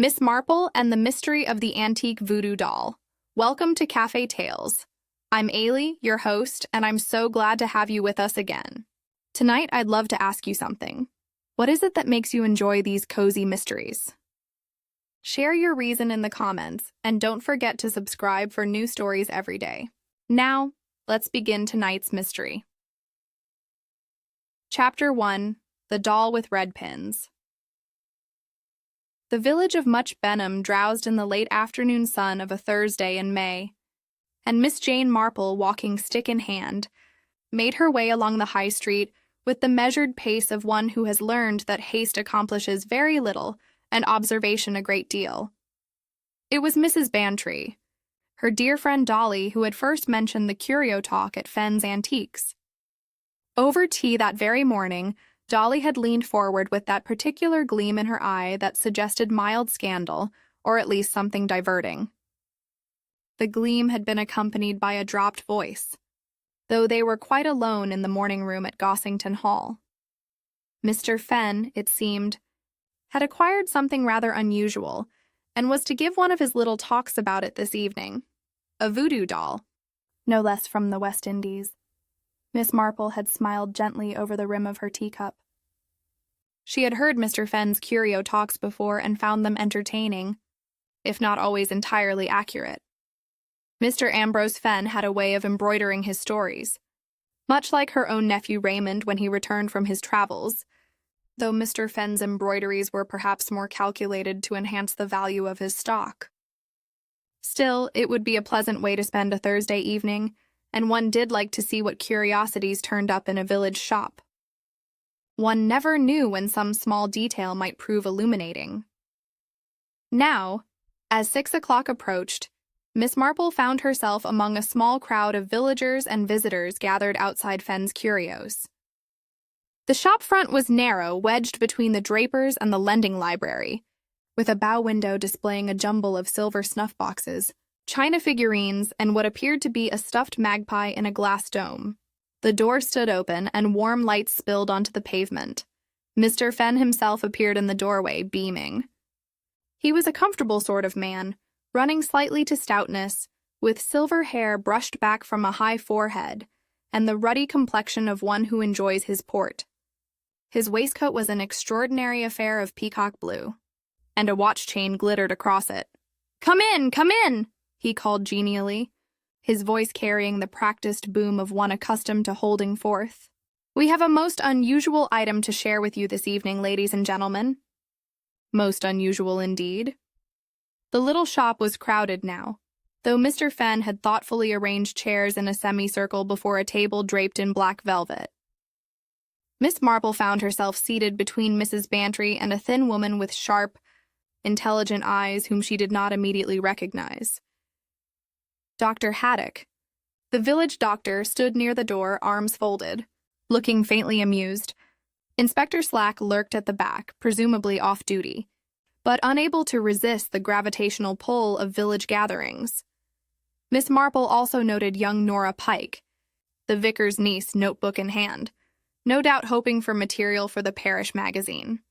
Miss Marple and the Mystery of the Antique Voodoo Doll. Welcome to Cafe Tales. I'm Ailey, your host, and I'm so glad to have you with us again. Tonight, I'd love to ask you something. What is it that makes you enjoy these cozy mysteries? Share your reason in the comments, and don't forget to subscribe for new stories every day. Now, let's begin tonight's mystery. Chapter 1: The Doll with Red Pins. The village of Much Benham drowsed in the late afternoon sun of a Thursday in May, and Miss Jane Marple, walking stick in hand, made her way along the high street with the measured pace of one who has learned that haste accomplishes very little and observation a great deal. It was Mrs. Bantry, her dear friend Dolly, who had first mentioned the curio talk at Fenn's Antiques. Over tea that very morning, Dolly had leaned forward with that particular gleam in her eye that suggested mild scandal, or at least something diverting. The gleam had been accompanied by a dropped voice, though they were quite alone in the morning room at Gossington Hall. Mr. Fenn, it seemed, had acquired something rather unusual, and was to give one of his little talks about it this evening. A voodoo doll, no less from the West Indies. Miss Marple had smiled gently over the rim of her teacup. She had heard Mr. Fenn's curio talks before and found them entertaining, if not always entirely accurate. Mr. Ambrose Fenn had a way of embroidering his stories, much like her own nephew Raymond when he returned from his travels, though Mr. Fenn's embroideries were perhaps more calculated to enhance the value of his stock. Still, it would be a pleasant way to spend a Thursday evening, and one did like to see what curiosities turned up in a village shop. One never knew when some small detail might prove illuminating. Now, as 6 o'clock approached, Miss Marple found herself among a small crowd of villagers and visitors gathered outside Fenn's Curios. The shop front was narrow, wedged between the drapers and the lending library, with a bow window displaying a jumble of silver snuff boxes, china figurines, and what appeared to be a stuffed magpie in a glass dome. The door stood open, and warm lights spilled onto the pavement. Mr. Fenn himself appeared in the doorway, beaming. He was a comfortable sort of man, running slightly to stoutness, with silver hair brushed back from a high forehead, and the ruddy complexion of one who enjoys his port. His waistcoat was an extraordinary affair of peacock blue, and a watch chain glittered across it. "Come in, come in!" he called genially, his voice carrying the practiced boom of one accustomed to holding forth. "We have a most unusual item to share with you this evening, ladies and gentlemen." Most unusual indeed. The little shop was crowded now, though Mr. Fenn had thoughtfully arranged chairs in a semicircle before a table draped in black velvet. Miss Marple found herself seated between Mrs. Bantry and a thin woman with sharp, intelligent eyes whom she did not immediately recognize. Dr. Haddock, the village doctor, stood near the door, arms folded, looking faintly amused. Inspector Slack lurked at the back, presumably off duty, but unable to resist the gravitational pull of village gatherings. Miss Marple also noted young Nora Pike, the vicar's niece, notebook in hand, no doubt hoping for material for the parish magazine.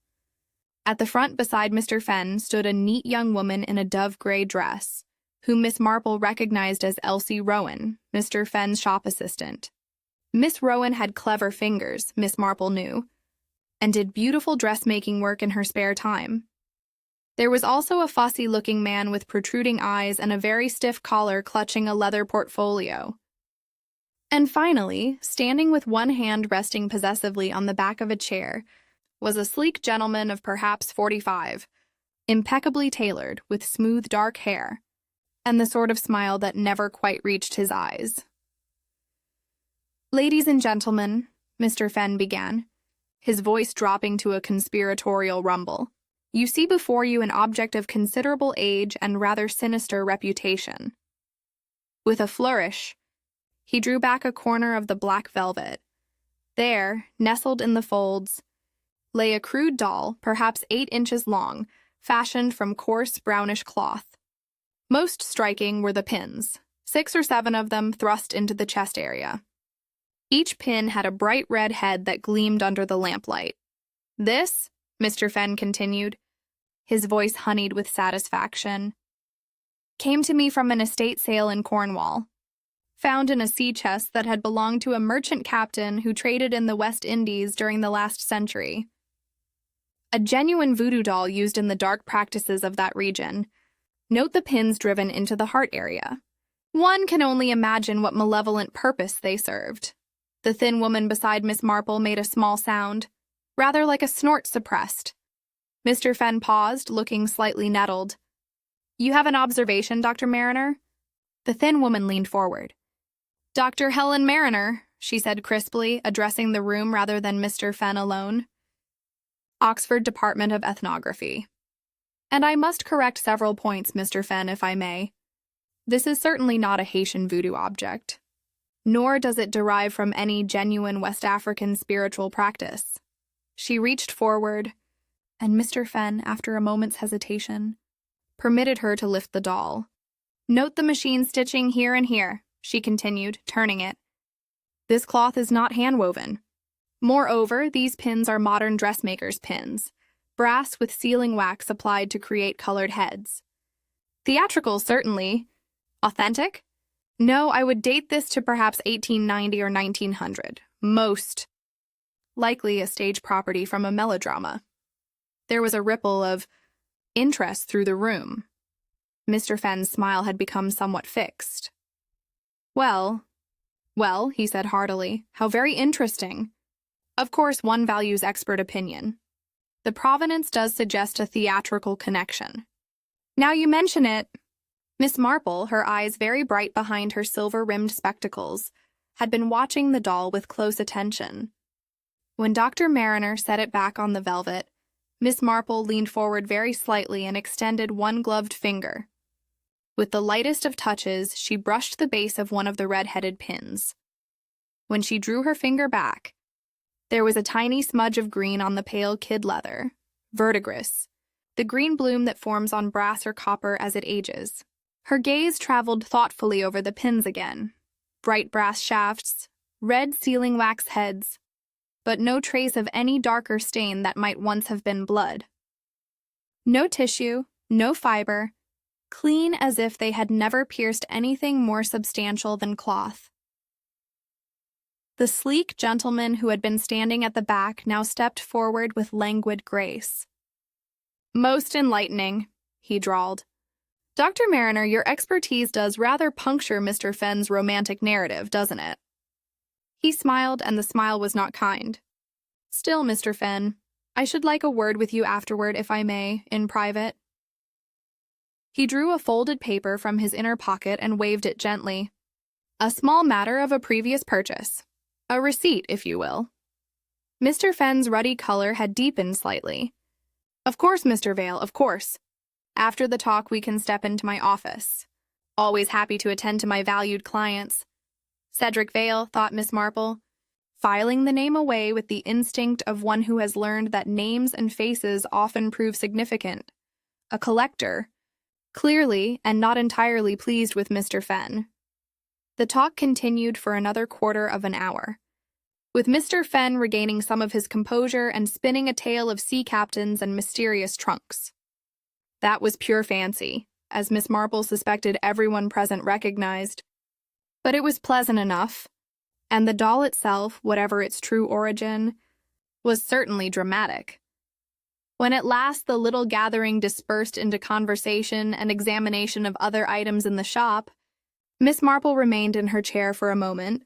At the front beside Mr. Fenn stood a neat young woman in a dove-gray dress, whom Miss Marple recognized as Elsie Rowan, Mr. Fenn's shop assistant. Miss Rowan had clever fingers, Miss Marple knew, and did beautiful dressmaking work in her spare time. There was also a fussy-looking man with protruding eyes and a very stiff collar clutching a leather portfolio. And finally, standing with one hand resting possessively on the back of a chair, was a sleek gentleman of perhaps 45, impeccably tailored, with smooth dark hair, and the sort of smile that never quite reached his eyes. "Ladies and gentlemen," Mr. Fenn began, his voice dropping to a conspiratorial rumble, "you see before you an object of considerable age and rather sinister reputation." With a flourish, he drew back a corner of the black velvet. There, nestled in the folds, lay a crude doll, perhaps 8 inches long, fashioned from coarse brownish cloth. Most striking were the pins, 6 or 7 of them thrust into the chest area. Each pin had a bright red head that gleamed under the lamplight. "This," Mr. Fenn continued, his voice honeyed with satisfaction. "Came to me from an estate sale in Cornwall. Found in a sea chest that had belonged to a merchant captain who traded in the West Indies during the last century. A genuine voodoo doll used in the dark practices of that region. Note the pins driven into the heart area. One can only imagine what malevolent purpose they served." The thin woman beside Miss Marple made a small sound, rather like a snort suppressed. Mr. Fenn paused, looking slightly nettled. "You have an observation, Dr. Mariner?" The thin woman leaned forward. "Dr. Helen Mariner," she said crisply, addressing the room rather than Mr. Fenn alone. "Oxford Department of Ethnography. And I must correct several points, Mr. Fenn, if I may. This is certainly not a Haitian voodoo object, nor does it derive from any genuine West African spiritual practice." She reached forward, and Mr. Fenn, after a moment's hesitation, permitted her to lift the doll. "Note the machine stitching here and here," she continued, turning it. "This cloth is not hand-woven. Moreover, these pins are modern dressmakers' pins, brass with sealing wax applied to create colored heads. Theatrical, certainly. Authentic? No, I would date this to perhaps 1890 or 1900. Most likely a stage property from a melodrama." There was a ripple of interest through the room. Mr. Fenn's smile had become somewhat fixed. Well, he said heartily, "how very interesting. Of course, one values expert opinion. The provenance does suggest a theatrical connection. Now you mention it." Miss Marple, her eyes very bright behind her silver-rimmed spectacles, had been watching the doll with close attention. When Dr. Mariner set it back on the velvet, Miss Marple leaned forward very slightly and extended one gloved finger. With the lightest of touches, she brushed the base of one of the red-headed pins. When she drew her finger back, there was a tiny smudge of green on the pale kid leather, verdigris, the green bloom that forms on brass or copper as it ages. Her gaze traveled thoughtfully over the pins again. Bright brass shafts, red sealing wax heads, but no trace of any darker stain that might once have been blood. No tissue, no fiber, clean as if they had never pierced anything more substantial than cloth. The sleek gentleman who had been standing at the back now stepped forward with languid grace. "Most enlightening," he drawled. "Dr. Mariner, your expertise does rather puncture Mr. Fenn's romantic narrative, doesn't it?" He smiled, and the smile was not kind. "Still, Mr. Fenn, I should like a word with you afterward, if I may, in private." He drew a folded paper from his inner pocket and waved it gently. "A small matter of a previous purchase. A receipt, if you will." Mr. Fenn's ruddy color had deepened slightly. "Of course, Mr. Vale, of course. After the talk, we can step into my office. Always happy to attend to my valued clients." Cedric Vale, thought Miss Marple, filing the name away with the instinct of one who has learned that names and faces often prove significant. A collector, clearly and not entirely pleased with Mr. Fenn. The talk continued for another quarter of an hour, with Mr. Fenn regaining some of his composure and spinning a tale of sea captains and mysterious trunks. That was pure fancy, as Miss Marple suspected everyone present recognized. But it was pleasant enough, and the doll itself, whatever its true origin, was certainly dramatic. When at last the little gathering dispersed into conversation and examination of other items in the shop, Miss Marple remained in her chair for a moment,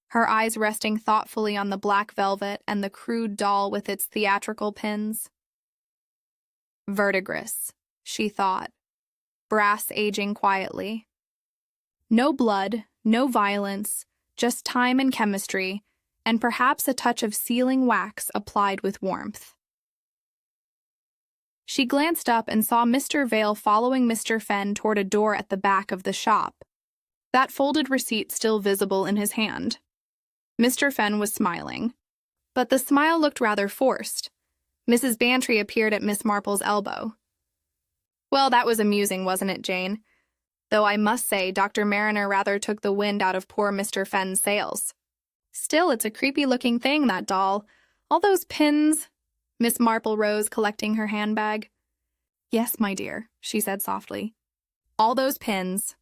her eyes resting thoughtfully on the black velvet and the crude doll with its theatrical pins. Verdigris, she thought, brass aging quietly. No blood, no violence, just time and chemistry, and perhaps a touch of sealing wax applied with warmth. She glanced up and saw Mr. Vale following Mr. Fenn toward a door at the back of the shop, that folded receipt still visible in his hand. Mr. Fenn was smiling, but the smile looked rather forced. Mrs. Bantry appeared at Miss Marple's elbow. "Well, that was amusing, wasn't it, Jane? Though I must say Dr. Mariner rather took the wind out of poor Mr. Fenn's sails. Still, it's a creepy-looking thing, that doll. All those pins—" Miss Marple rose, collecting her handbag. "Yes, my dear," she said softly. "All those pins.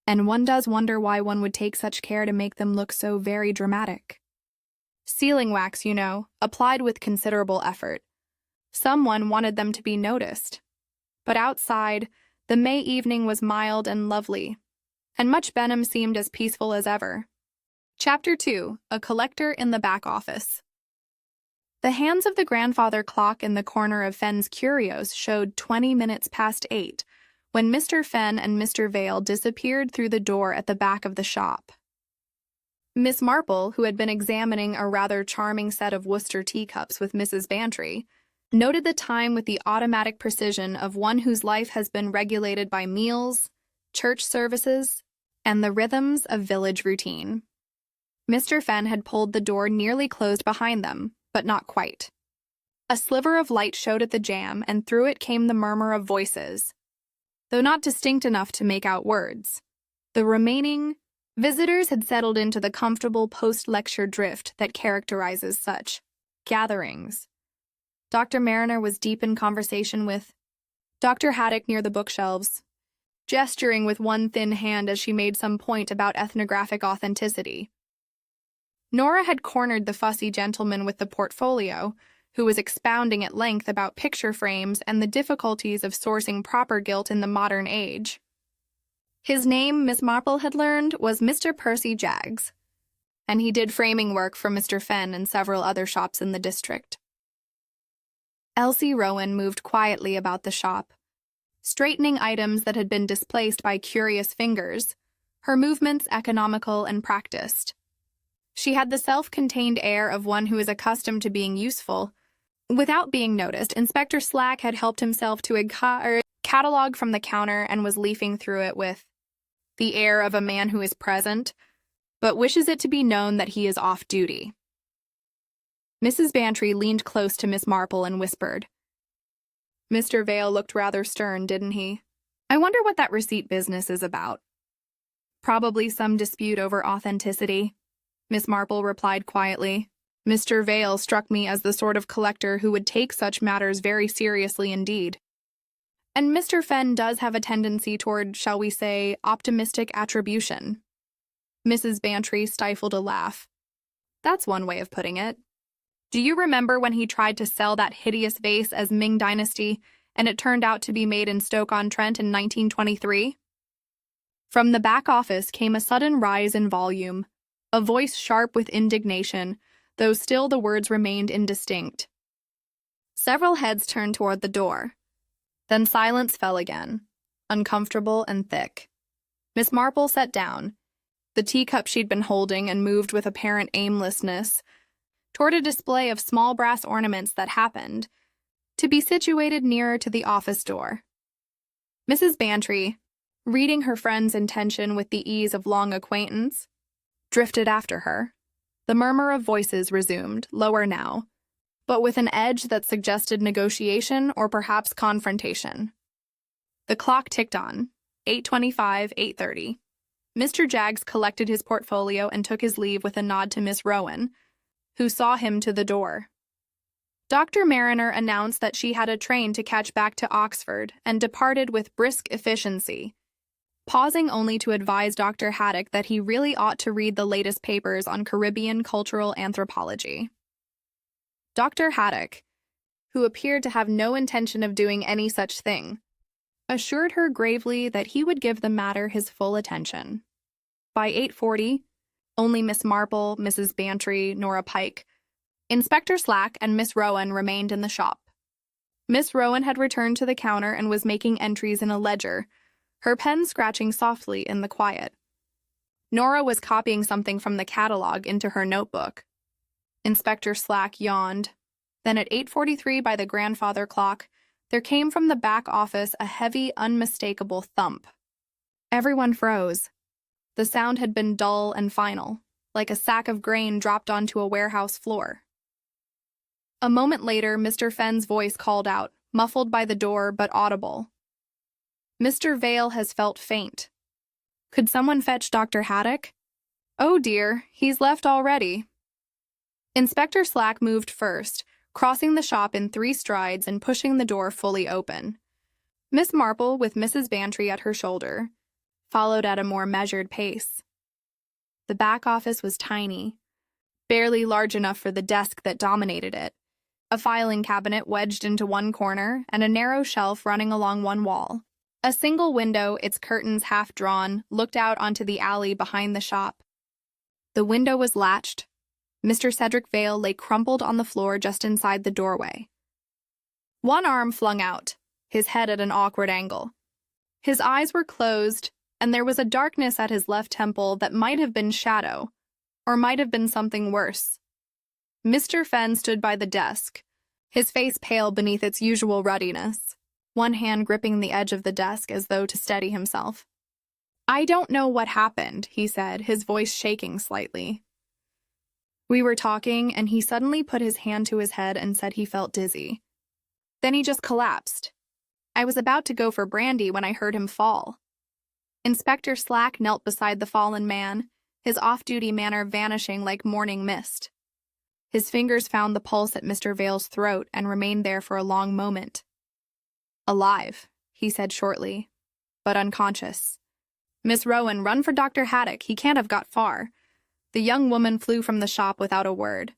And one does wonder why one would take such care to make them look so very dramatic. Sealing wax, you know, applied with considerable effort. Someone wanted them to be noticed. But outside, the May evening was mild and lovely, and Much Benham seemed as peaceful as ever. Chapter 2: A Collector in the Back Office. The hands of the grandfather clock in the corner of Fenn's curios showed 20 minutes past 8 when Mr. Fenn and Mr. Vale disappeared through the door at the back of the shop. Miss Marple, who had been examining a rather charming set of Worcester teacups with Mrs. Bantry, noted the time with the automatic precision of one whose life has been regulated by meals, church services, and the rhythms of village routine. Mr. Fenn had pulled the door nearly closed behind them, but not quite. A sliver of light showed at the jamb, and through it came the murmur of voices, though not distinct enough to make out words. The remaining visitors had settled into the comfortable post-lecture drift that characterizes such gatherings. Dr. Mariner was deep in conversation with Dr. Haddock near the bookshelves, gesturing with one thin hand as she made some point about ethnographic authenticity. Nora had cornered the fussy gentleman with the portfolio, who was expounding at length about picture frames and the difficulties of sourcing proper gilt in the modern age. His name, Miss Marple had learned, was Mr. Percy Jaggs, and he did framing work for Mr. Fenn and several other shops in the district. Elsie Rowan moved quietly about the shop, straightening items that had been displaced by curious fingers, her movements economical and practiced. She had the self-contained air of one who is accustomed to being useful. Without being noticed, Inspector Slack had helped himself to a catalog from the counter and was leafing through it with the air of a man who is present, but wishes it to be known that he is off duty. Mrs. Bantry leaned close to Miss Marple and whispered, "Mr. Vale looked rather stern, didn't he? I wonder what that receipt business is about." "Probably some dispute over authenticity," Miss Marple replied quietly. "Mr. Vale struck me as the sort of collector who would take such matters very seriously indeed. And Mr. Fenn does have a tendency toward, shall we say, optimistic attribution." Mrs. Bantry stifled a laugh. "That's one way of putting it. Do you remember when he tried to sell that hideous vase as Ming Dynasty, and it turned out to be made in Stoke-on-Trent in 1923? From the back office came a sudden rise in volume, a voice sharp with indignation, though still the words remained indistinct. Several heads turned toward the door. Then silence fell again, uncomfortable and thick. Miss Marple sat down, the teacup she'd been holding, and moved with apparent aimlessness toward a display of small brass ornaments that happened to be situated nearer to the office door. Mrs. Bantry, reading her friend's intention with the ease of long acquaintance, drifted after her. The murmur of voices resumed, lower now, but with an edge that suggested negotiation or perhaps confrontation. The clock ticked on, 8:25, 8:30. Mr. Jaggs collected his portfolio and took his leave with a nod to Miss Rowan, who saw him to the door. Dr. Mariner announced that she had a train to catch back to Oxford and departed with brisk efficiency, pausing only to advise Dr. Haddock that he really ought to read the latest papers on Caribbean cultural anthropology. Dr. Haddock, who appeared to have no intention of doing any such thing, assured her gravely that he would give the matter his full attention. By 8:40, only Miss Marple, Mrs. Bantry, Nora Pike, Inspector Slack, and Miss Rowan remained in the shop. Miss Rowan had returned to the counter and was making entries in a ledger, her pen scratching softly in the quiet. Nora was copying something from the catalog into her notebook. Inspector Slack yawned. Then at 8:43 by the grandfather clock, there came from the back office a heavy, unmistakable thump. Everyone froze. The sound had been dull and final, like a sack of grain dropped onto a warehouse floor. A moment later, Mr. Fenn's voice called out, muffled by the door but audible. "Mr. Vale has felt faint. Could someone fetch Dr. Haddock? Oh dear, he's left already." Inspector Slack moved first, crossing the shop in 3 strides and pushing the door fully open. Miss Marple, with Mrs. Bantry at her shoulder, followed at a more measured pace. The back office was tiny, barely large enough for the desk that dominated it, a filing cabinet wedged into one corner and a narrow shelf running along one wall. A single window, its curtains half drawn, looked out onto the alley behind the shop. The window was latched. Mr. Cedric Vale lay crumpled on the floor just inside the doorway. One arm flung out, his head at an awkward angle. His eyes were closed, and there was a darkness at his left temple that might have been shadow, or might have been something worse. Mr. Fenn stood by the desk, his face pale beneath its usual ruddiness, one hand gripping the edge of the desk as though to steady himself. "I don't know what happened," he said, his voice shaking slightly. We were talking, and he suddenly put his hand to his head and said he felt dizzy. Then he just collapsed. I was about to go for brandy when I heard him fall. Inspector Slack knelt beside the fallen man, his off-duty manner vanishing like morning mist. His fingers found the pulse at Mr. Vale's throat and remained there for a long moment. "Alive," he said shortly, "but unconscious. Miss Rowan, run for Dr. Haddock. He can't have got far." The young woman flew from the shop without a word.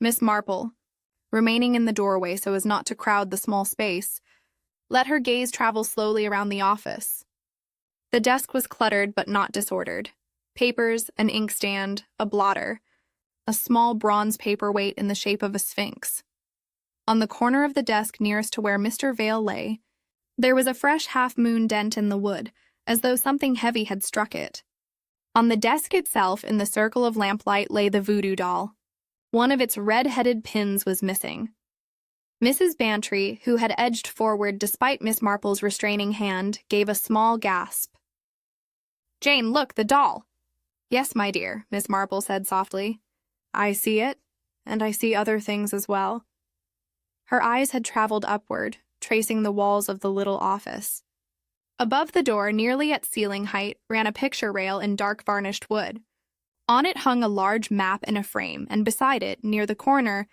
Miss Marple, remaining in the doorway so as not to crowd the small space, let her gaze travel slowly around the office. The desk was cluttered but not disordered. Papers, an inkstand, a blotter, a small bronze paperweight in the shape of a sphinx. On the corner of the desk nearest to where Mr. Vale lay, there was a fresh half-moon dent in the wood, as though something heavy had struck it. On the desk itself, in the circle of lamplight, lay the voodoo doll. One of its red-headed pins was missing. Mrs. Bantry, who had edged forward despite Miss Marple's restraining hand, gave a small gasp. "Jane, look, the doll!" "Yes, my dear," Miss Marple said softly. "I see it, and I see other things as well." Her eyes had traveled upward, tracing the walls of the little office. Above the door, nearly at ceiling height, ran a picture rail in dark varnished wood. On it hung a large map in a frame, and beside it, near the corner,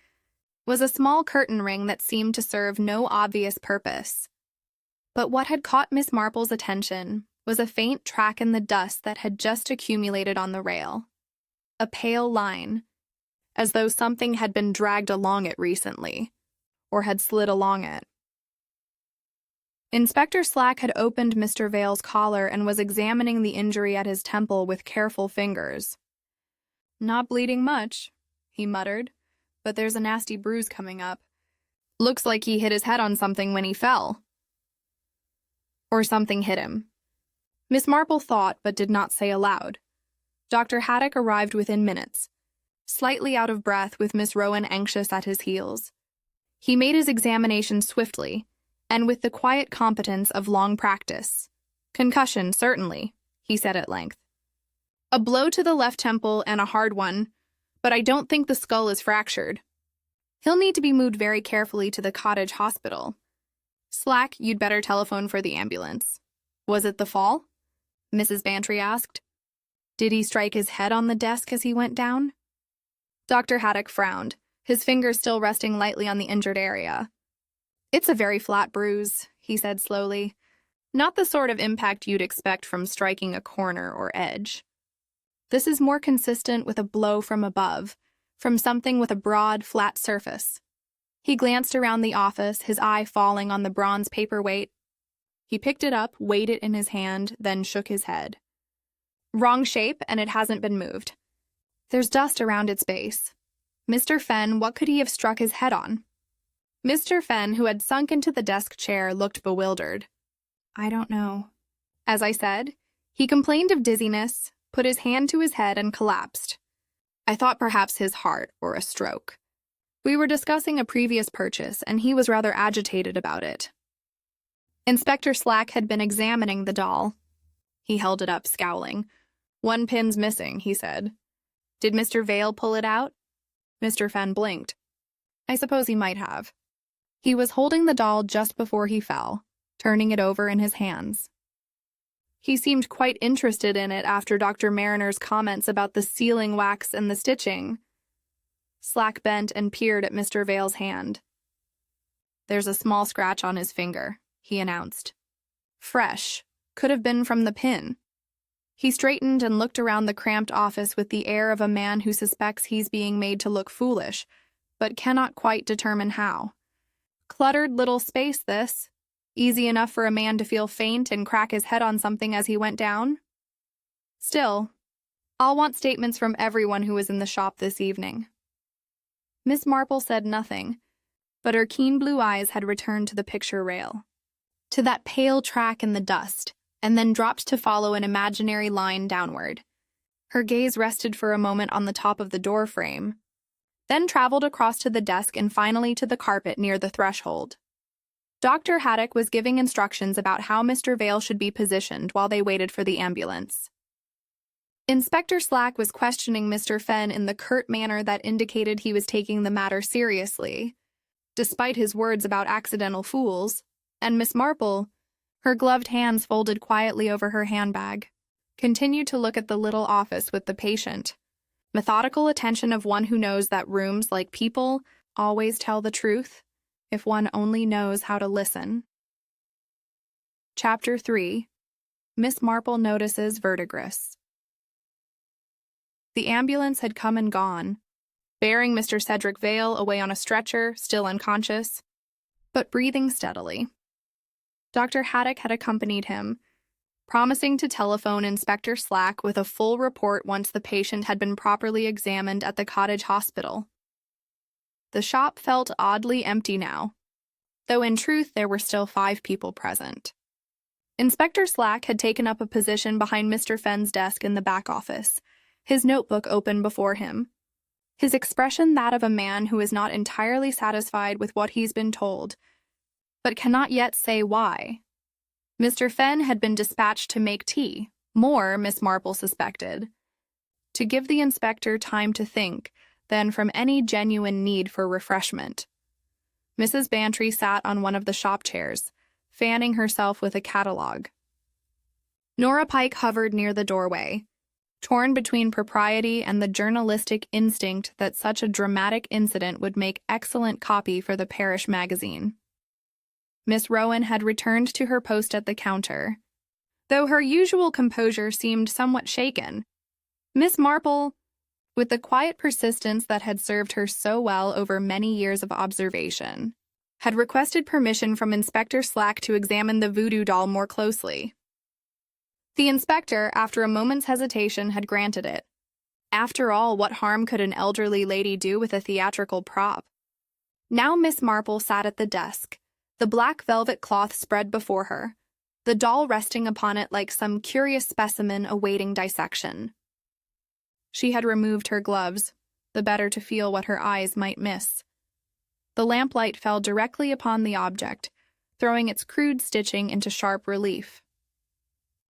was a small curtain ring that seemed to serve no obvious purpose. But what had caught Miss Marple's attention was a faint track in the dust that had just accumulated on the rail. A pale line, as though something had been dragged along it recently, or had slid along it. Inspector Slack had opened Mr. Vale's collar and was examining the injury at his temple with careful fingers. "Not bleeding much," he muttered, "but there's a nasty bruise coming up. Looks like he hit his head on something when he fell. Or something hit him." Miss Marple thought but did not say aloud. Dr. Haddock arrived within minutes, slightly out of breath with Miss Rowan anxious at his heels. He made his examination swiftly, and with the quiet competence of long practice. "Concussion, certainly," he said at length. "A blow to the left temple and a hard one, but I don't think the skull is fractured. He'll need to be moved very carefully to the cottage hospital. Slack, you'd better telephone for the ambulance." "Was it the fall?" Mrs. Bantry asked. "Did he strike his head on the desk as he went down?" Dr. Haddock frowned, his fingers still resting lightly on the injured area. "It's a very flat bruise," he said slowly. "Not the sort of impact you'd expect from striking a corner or edge. This is more consistent with a blow from above, from something with a broad, flat surface." He glanced around the office, his eye falling on the bronze paperweight. He picked it up, weighed it in his hand, then shook his head. "Wrong shape, and it hasn't been moved. There's dust around its base. Mr. Fenn, what could he have struck his head on?" Mr. Fenn, who had sunk into the desk chair, looked bewildered. "I don't know. As I said, he complained of dizziness, put his hand to his head, and collapsed. I thought perhaps his heart or a stroke. We were discussing a previous purchase, and he was rather agitated about it." Inspector Slack had been examining the doll. He held it up, scowling. "One pin's missing," he said. "Did Mr. Vale pull it out?" Mr. Fenn blinked. "I suppose he might have." He was holding the doll just before he fell, turning it over in his hands. He seemed quite interested in it after Dr. Mariner's comments about the sealing wax and the stitching. Slack bent and peered at Mr. Vale's hand. "There's a small scratch on his finger," he announced. Fresh. Could have been from the pin. He straightened and looked around the cramped office with the air of a man who suspects he's being made to look foolish, but cannot quite determine how. Cluttered little space, this. Easy enough for a man to feel faint and crack his head on something as he went down. Still, I'll want statements from everyone who was in the shop this evening. Miss Marple said nothing, but her keen blue eyes had returned to the picture rail, to that pale track in the dust, and then dropped to follow an imaginary line downward. Her gaze rested for a moment on the top of the door frame, then traveled across to the desk and finally to the carpet near the threshold. Dr. Haddock was giving instructions about how Mr. Vale should be positioned while they waited for the ambulance. Inspector Slack was questioning Mr. Fenn in the curt manner that indicated he was taking the matter seriously, despite his words about accidental fools, and Miss Marple, her gloved hands folded quietly over her handbag, continued to look at the little office with the patient, methodical attention of one who knows that rooms, like people, always tell the truth, if one only knows how to listen. Chapter 3. Miss Marple Notices Verdigris. The ambulance had come and gone, bearing Mr. Cedric Vale away on a stretcher, still unconscious, but breathing steadily. Dr. Haddock had accompanied him, promising to telephone Inspector Slack with a full report once the patient had been properly examined at the cottage hospital. The shop felt oddly empty now, though in truth there were still 5 people present. Inspector Slack had taken up a position behind Mr. Fenn's desk in the back office, his notebook open before him, his expression that of a man who is not entirely satisfied with what he's been told, but cannot yet say why. Mr. Fenn had been dispatched to make tea, more, Miss Marple suspected, to give the inspector time to think than from any genuine need for refreshment. Mrs. Bantry sat on one of the shop chairs, fanning herself with a catalogue. Nora Pike hovered near the doorway, torn between propriety and the journalistic instinct that such a dramatic incident would make excellent copy for the parish magazine. Miss Rowan had returned to her post at the counter, though her usual composure seemed somewhat shaken. Miss Marple, with the quiet persistence that had served her so well over many years of observation, had requested permission from Inspector Slack to examine the voodoo doll more closely. The inspector, after a moment's hesitation, had granted it. After all, what harm could an elderly lady do with a theatrical prop? Now Miss Marple sat at the desk, the black velvet cloth spread before her, the doll resting upon it like some curious specimen awaiting dissection. She had removed her gloves, the better to feel what her eyes might miss. The lamplight fell directly upon the object, throwing its crude stitching into sharp relief.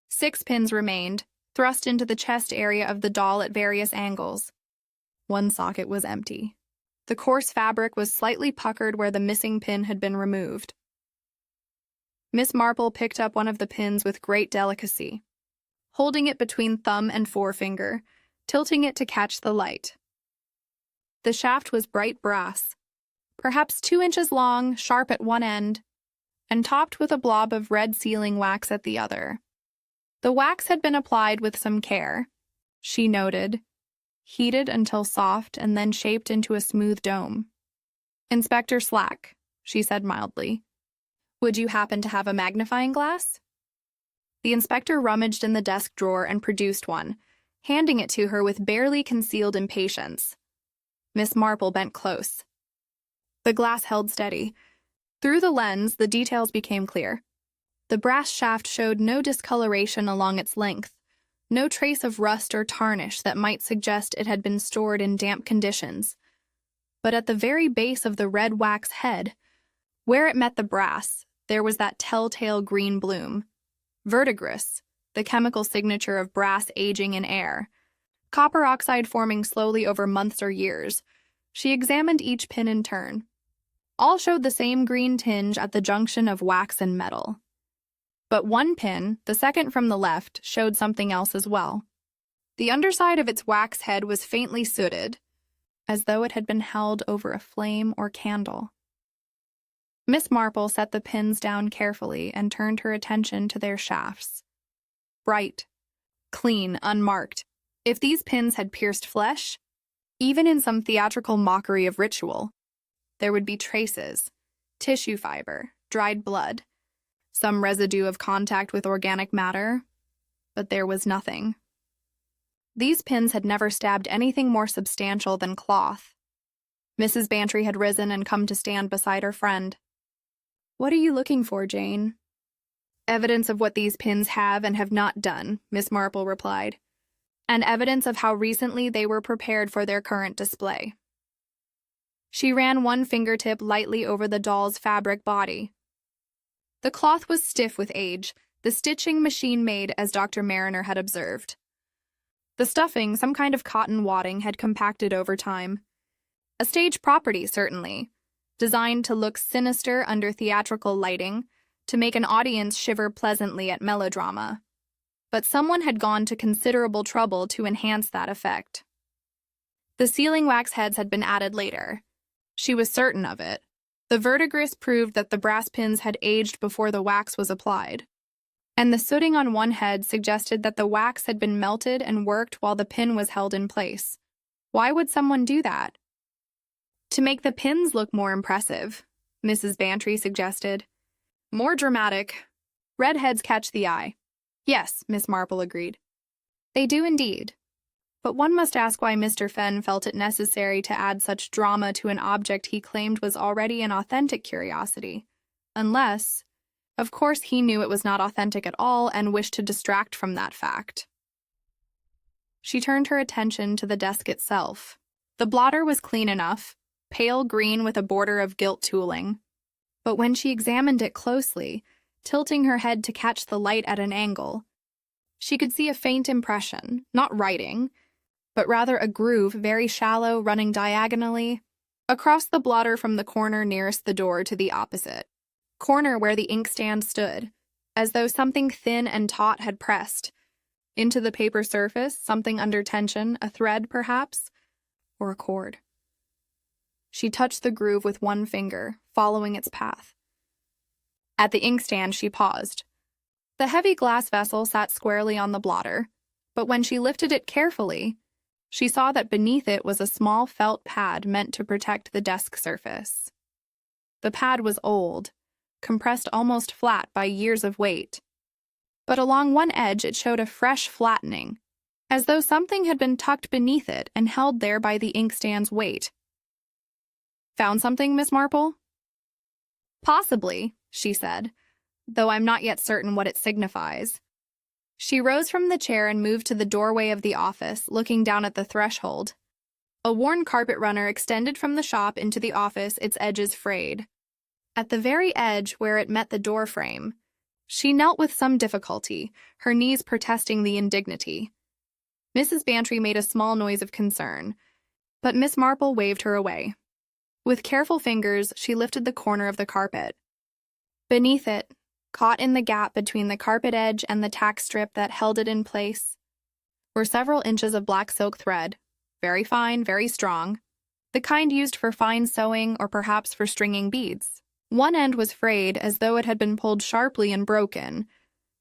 6 pins remained, thrust into the chest area of the doll at various angles. One socket was empty. The coarse fabric was slightly puckered where the missing pin had been removed. Miss Marple picked up one of the pins with great delicacy, holding it between thumb and forefinger, tilting it to catch the light. The shaft was bright brass, perhaps 2 inches long, sharp at one end, and topped with a blob of red sealing wax at the other. The wax had been applied with some care, she noted, heated until soft and then shaped into a smooth dome. "Inspector Slack," she said mildly, "would you happen to have a magnifying glass?" The inspector rummaged in the desk drawer and produced one, handing it to her with barely concealed impatience. Miss Marple bent close. The glass held steady. Through the lens, the details became clear. The brass shaft showed no discoloration along its length, no trace of rust or tarnish that might suggest it had been stored in damp conditions. But at the very base of the red wax head, where it met the brass, there was that telltale green bloom. Verdigris, the chemical signature of brass aging in air. Copper oxide forming slowly over months or years. She examined each pin in turn. All showed the same green tinge at the junction of wax and metal. But one pin, the second from the left, showed something else as well. The underside of its wax head was faintly sooted, as though it had been held over a flame or candle. Miss Marple set the pins down carefully and turned her attention to their shafts. Bright, clean, unmarked. If these pins had pierced flesh, even in some theatrical mockery of ritual, there would be traces, tissue fiber, dried blood, some residue of contact with organic matter, but there was nothing. These pins had never stabbed anything more substantial than cloth. Mrs. Bantry had risen and come to stand beside her friend. "What are you looking for, Jane?" "Evidence of what these pins have and have not done," Miss Marple replied, "and evidence of how recently they were prepared for their current display." She ran one fingertip lightly over the doll's fabric body. The cloth was stiff with age, the stitching machine-made as Dr. Mariner had observed. The stuffing, some kind of cotton wadding, had compacted over time. A stage property, certainly, designed to look sinister under theatrical lighting, to make an audience shiver pleasantly at melodrama. But someone had gone to considerable trouble to enhance that effect. The sealing wax heads had been added later. She was certain of it. The verdigris proved that the brass pins had aged before the wax was applied, and the sooting on one head suggested that the wax had been melted and worked while the pin was held in place. Why would someone do that? "To make the pins look more impressive," Mrs. Bantry suggested. "More dramatic. Red heads catch the eye." "Yes," Miss Marple agreed. "They do indeed. But one must ask why Mr. Fenn felt it necessary to add such drama to an object he claimed was already an authentic curiosity. Unless, of course, he knew it was not authentic at all and wished to distract from that fact." She turned her attention to the desk itself. The blotter was clean enough, pale green with a border of gilt tooling. But when she examined it closely, tilting her head to catch the light at an angle, she could see a faint impression, not writing, but rather a groove very shallow running diagonally across the blotter from the corner nearest the door to the opposite corner where the inkstand stood, as though something thin and taut had pressed into the paper surface, something under tension, a thread perhaps, or a cord. She touched the groove with one finger, following its path. At the inkstand, she paused. The heavy glass vessel sat squarely on the blotter, but when she lifted it carefully, she saw that beneath it was a small felt pad meant to protect the desk surface. The pad was old, compressed almost flat by years of weight, but along one edge it showed a fresh flattening, as though something had been tucked beneath it and held there by the inkstand's weight. "Found something, Miss Marple?" "Possibly," she said, "though I'm not yet certain what it signifies." She rose from the chair and moved to the doorway of the office, looking down at the threshold. A worn carpet runner extended from the shop into the office, its edges frayed. At the very edge where it met the door frame, she knelt with some difficulty, her knees protesting the indignity. Mrs. Bantry made a small noise of concern, but Miss Marple waved her away. With careful fingers, she lifted the corner of the carpet. Beneath it, caught in the gap between the carpet edge and the tack strip that held it in place, were several inches of black silk thread, very fine, very strong, the kind used for fine sewing or perhaps for stringing beads. One end was frayed as though it had been pulled sharply and broken.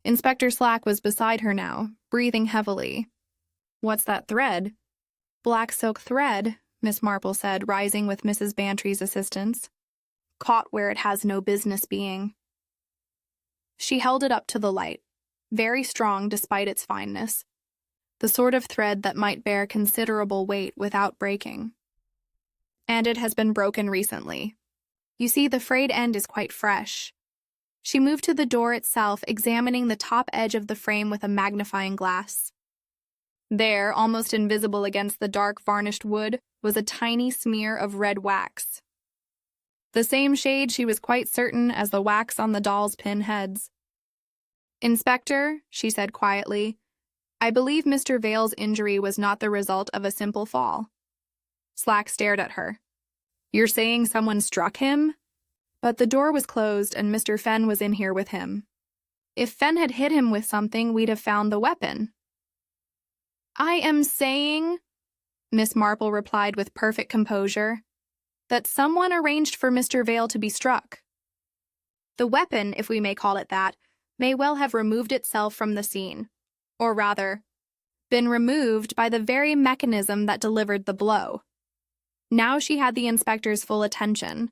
Inspector Slack was beside her now, breathing heavily. "What's that thread?" "Black silk thread," Miss Marple said, rising with Mrs. Bantry's assistance. "Caught where it has no business being." She held it up to the light, very strong despite its fineness, the sort of thread that might bear considerable weight without breaking. "And it has been broken recently. You see, the frayed end is quite fresh." She moved to the door itself, examining the top edge of the frame with a magnifying glass. There, almost invisible against the dark varnished wood, was a tiny smear of red wax. The same shade, she was quite certain, as the wax on the doll's pin heads. "Inspector," she said quietly, "I believe Mr. Vale's injury was not the result of a simple fall." Slack stared at her. "You're saying someone struck him?" "But the door was closed and Mr. Fenn was in here with him. If Fenn had hit him with something, we'd have found the weapon." "I am saying," Miss Marple replied with perfect composure, "that someone arranged for Mr. Vale to be struck. The weapon, if we may call it that, may well have removed itself from the scene, or rather, been removed by the very mechanism that delivered the blow. Now she had the inspector's full attention.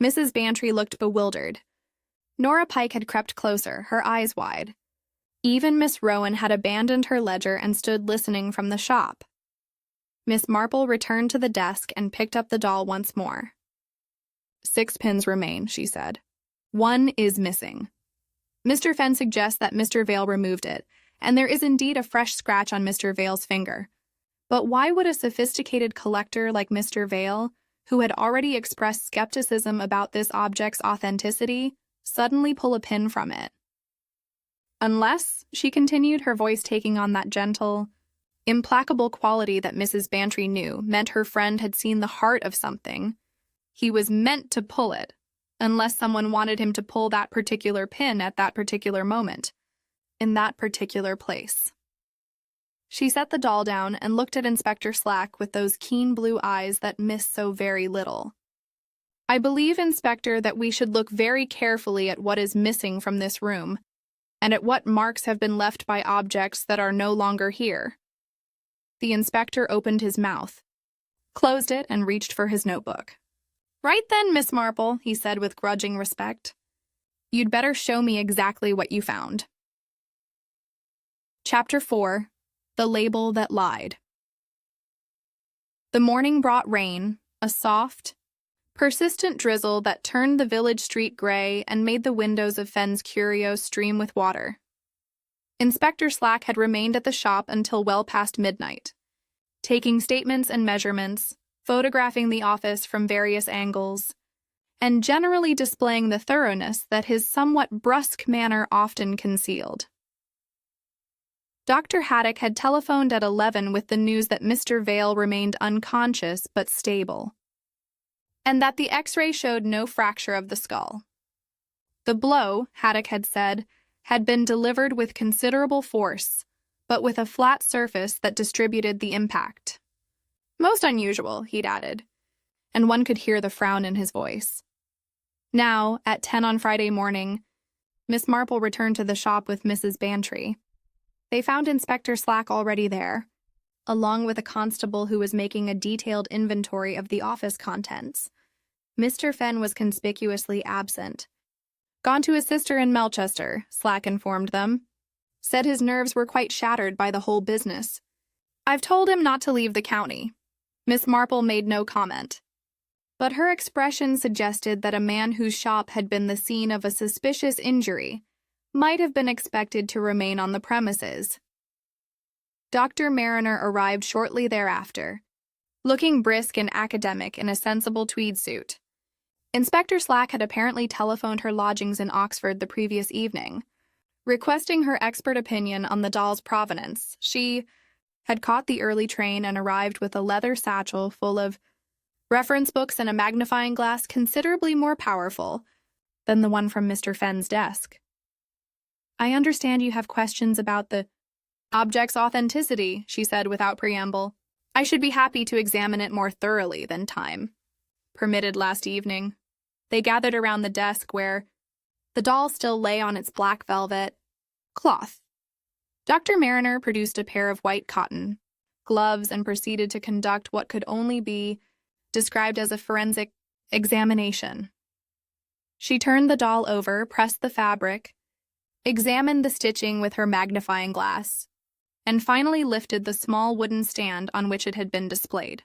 Mrs. Bantry looked bewildered. Nora Pike had crept closer, her eyes wide. Even Miss Rowan had abandoned her ledger and stood listening from the shop. Miss Marple returned to the desk and picked up the doll once more. 6 pins remain, she said. 1 is missing. Mr. Fenn suggests that Mr. Vale removed it, and there is indeed a fresh scratch on Mr. Vale's finger. But why would a sophisticated collector like Mr. Vale, who had already expressed skepticism about this object's authenticity, suddenly pull a pin from it? Unless, she continued, her voice taking on that gentle, implacable quality that Mrs. Bantry knew meant her friend had seen the heart of something, he was meant to pull it, unless someone wanted him to pull that particular pin at that particular moment, in that particular place. She set the doll down and looked at Inspector Slack with those keen blue eyes that miss so very little. I believe, Inspector, that we should look very carefully at what is missing from this room, and at what marks have been left by objects that are no longer here. The inspector opened his mouth, closed it, and reached for his notebook. Right then, Miss Marple, he said with grudging respect. You'd better show me exactly what you found. Chapter 4. The Label That Lied. The morning brought rain, a soft, persistent drizzle that turned the village street gray and made the windows of Fenn's curio stream with water. Inspector Slack had remained at the shop until well past midnight, taking statements and measurements, photographing the office from various angles, and generally displaying the thoroughness that his somewhat brusque manner often concealed. Dr. Haddock had telephoned at 11 with the news that Mr. Vale remained unconscious but stable, and that the X-ray showed no fracture of the skull. The blow, Haddock had said, had been delivered with considerable force, but with a flat surface that distributed the impact. Most unusual, he'd added, and one could hear the frown in his voice. Now, at 10 on Friday morning, Miss Marple returned to the shop with Mrs. Bantry. They found Inspector Slack already there, along with a constable who was making a detailed inventory of the office contents. Mr. Fenn was conspicuously absent. Gone to his sister in Melchester, Slack informed them. Said his nerves were quite shattered by the whole business. I've told him not to leave the county. Miss Marple made no comment, but her expression suggested that a man whose shop had been the scene of a suspicious injury might have been expected to remain on the premises. Dr. Mariner arrived shortly thereafter, looking brisk and academic in a sensible tweed suit. Inspector Slack had apparently telephoned her lodgings in Oxford the previous evening, requesting her expert opinion on the doll's provenance. She had caught the early train and arrived with a leather satchel full of reference books and a magnifying glass considerably more powerful than the one from Mr. Fenn's desk. I understand you have questions about the object's authenticity, she said without preamble. I should be happy to examine it more thoroughly than time permitted last evening. They gathered around the desk where the doll still lay on its black velvet cloth. Dr. Mariner produced a pair of white cotton gloves and proceeded to conduct what could only be described as a forensic examination. She turned the doll over, pressed the fabric, examined the stitching with her magnifying glass, and finally lifted the small wooden stand on which it had been displayed.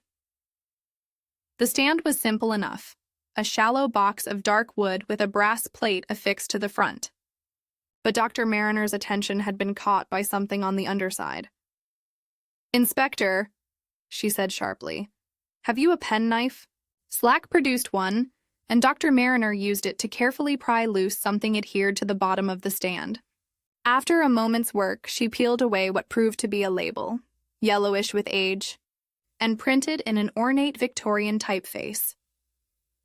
The stand was simple enough, a shallow box of dark wood with a brass plate affixed to the front. But Dr. Mariner's attention had been caught by something on the underside. "Inspector," she said sharply, "have you a penknife?" Slack produced one, and Dr. Mariner used it to carefully pry loose something adhered to the bottom of the stand. After a moment's work, she peeled away what proved to be a label, yellowish with age, and printed in an ornate Victorian typeface.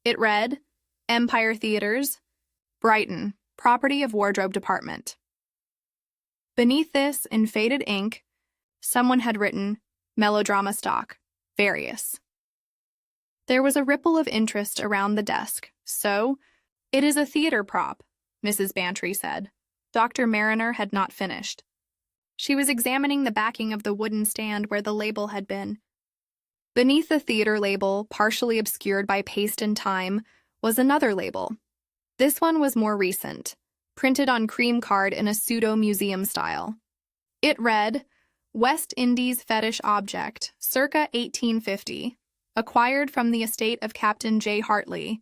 It read, Empire Theatres, Brighton, property of Wardrobe Department. Beneath this, in faded ink, someone had written, Melodrama stock, various. There was a ripple of interest around the desk. So, it is a theater prop, Mrs. Bantry said. Dr. Mariner had not finished. She was examining the backing of the wooden stand where the label had been. Beneath the theater label, partially obscured by paste and time, was another label. This one was more recent, printed on cream card in a pseudo-museum style. It read, West Indies Fetish Object, circa 1850, acquired from the estate of Captain J. Hartley,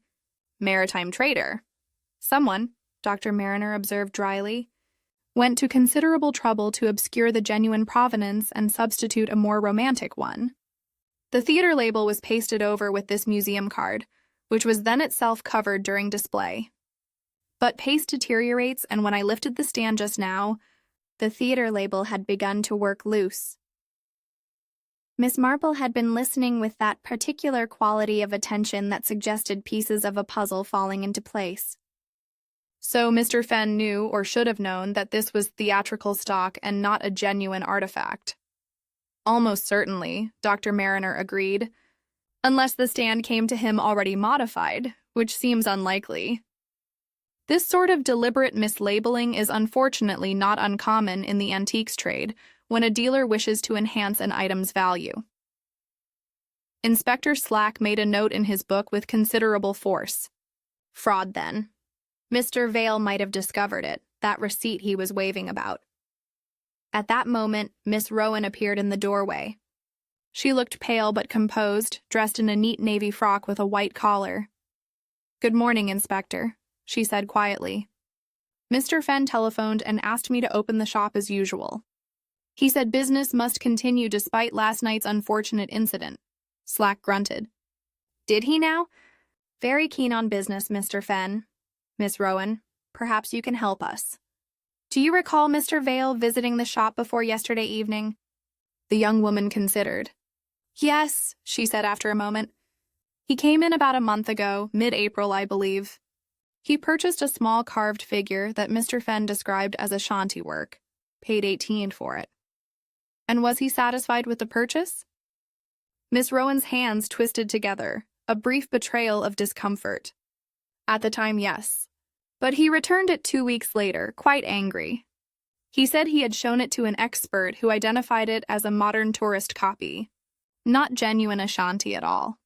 maritime trader. Someone, Dr. Mariner observed dryly, went to considerable trouble to obscure the genuine provenance and substitute a more romantic one. The theater label was pasted over with this museum card, which was then itself covered during display. But paste deteriorates, and when I lifted the stand just now, the theater label had begun to work loose. Miss Marple had been listening with that particular quality of attention that suggested pieces of a puzzle falling into place. So Mr. Fenn knew, or should have known, that this was theatrical stock and not a genuine artifact. Almost certainly, Dr. Mariner agreed, unless the stand came to him already modified, which seems unlikely. This sort of deliberate mislabeling is unfortunately not uncommon in the antiques trade when a dealer wishes to enhance an item's value. Inspector Slack made a note in his book with considerable force. Fraud, then. Mr. Vale might have discovered it, that receipt he was waving about. At that moment, Miss Rowan appeared in the doorway. She looked pale but composed, dressed in a neat navy frock with a white collar. "Good morning, Inspector," she said quietly. "Mr. Fenn telephoned and asked me to open the shop as usual. He said business must continue despite last night's unfortunate incident." Slack grunted. "Did he now? Very keen on business, Mr. Fenn. Miss Rowan, perhaps you can help us. Do you recall Mr. Vale visiting the shop before yesterday evening?" The young woman considered. "Yes," she said after a moment. "He came in about a month ago, mid-April, I believe. He purchased a small carved figure that Mr. Fenn described as Ashanti work, paid $18 for it. And was he satisfied with the purchase?" Miss Rowan's hands twisted together, a brief betrayal of discomfort. "At the time, yes. But he returned it 2 weeks later, quite angry. He said he had shown it to an expert who identified it as a modern tourist copy, not genuine Ashanti at all.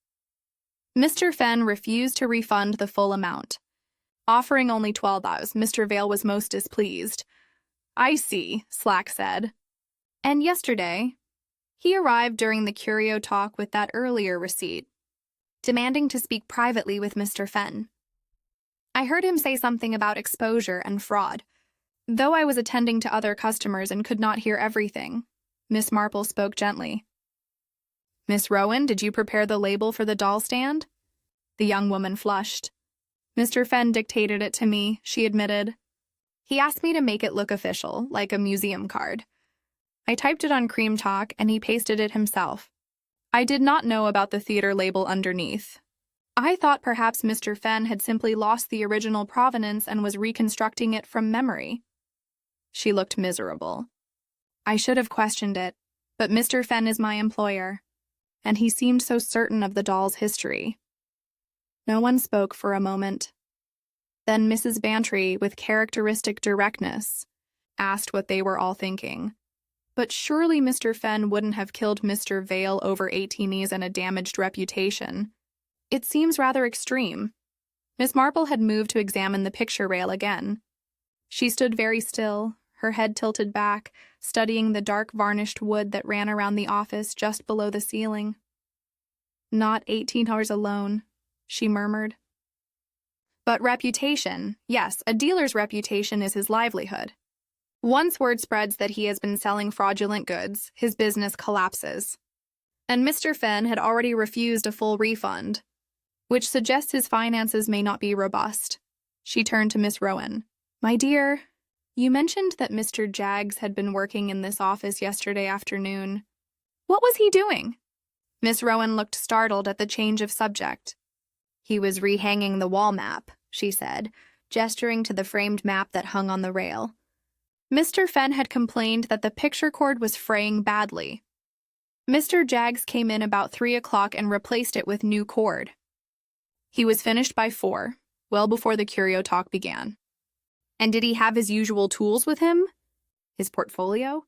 Mr. Fenn refused to refund the full amount. Offering only $12, Mr. Vale was most displeased. "I see," Slack said. "And yesterday, he arrived during the curio talk with that earlier receipt, demanding to speak privately with Mr. Fenn. I heard him say something about exposure and fraud, though I was attending to other customers and could not hear everything." Miss Marple spoke gently. "Miss Rowan, did you prepare the label for the doll stand?" The young woman flushed. "Mr. Fenn dictated it to me," she admitted. "He asked me to make it look official, like a museum card. I typed it on cream talk, and he pasted it himself. I did not know about the theater label underneath. I thought perhaps Mr. Fenn had simply lost the original provenance and was reconstructing it from memory." She looked miserable. "I should have questioned it, but Mr. Fenn is my employer, and he seemed so certain of the doll's history." No one spoke for a moment. Then Mrs. Bantry, with characteristic directness, asked what they were all thinking. But surely Mr. Fenn wouldn't have killed Mr. Vale over 18s and a damaged reputation. It seems rather extreme. Miss Marple had moved to examine the picture rail again. She stood very still, her head tilted back, studying the dark varnished wood that ran around the office just below the ceiling. "Not $18 alone," she murmured. "But reputation, yes, a dealer's reputation is his livelihood. Once word spreads that he has been selling fraudulent goods, his business collapses. And Mr. Fenn had already refused a full refund, which suggests his finances may not be robust." She turned to Miss Rowan. "My dear, you mentioned that Mr. Jaggs had been working in this office yesterday afternoon. What was he doing?" Miss Rowan looked startled at the change of subject. "He was rehanging the wall map," she said, gesturing to the framed map that hung on the rail. Mr. Fenn had complained that the picture cord was fraying badly. Mr. Jaggs came in about 3 o'clock and replaced it with new cord. He was finished by 4, well before the curio talk began. And did he have his usual tools with him? His portfolio?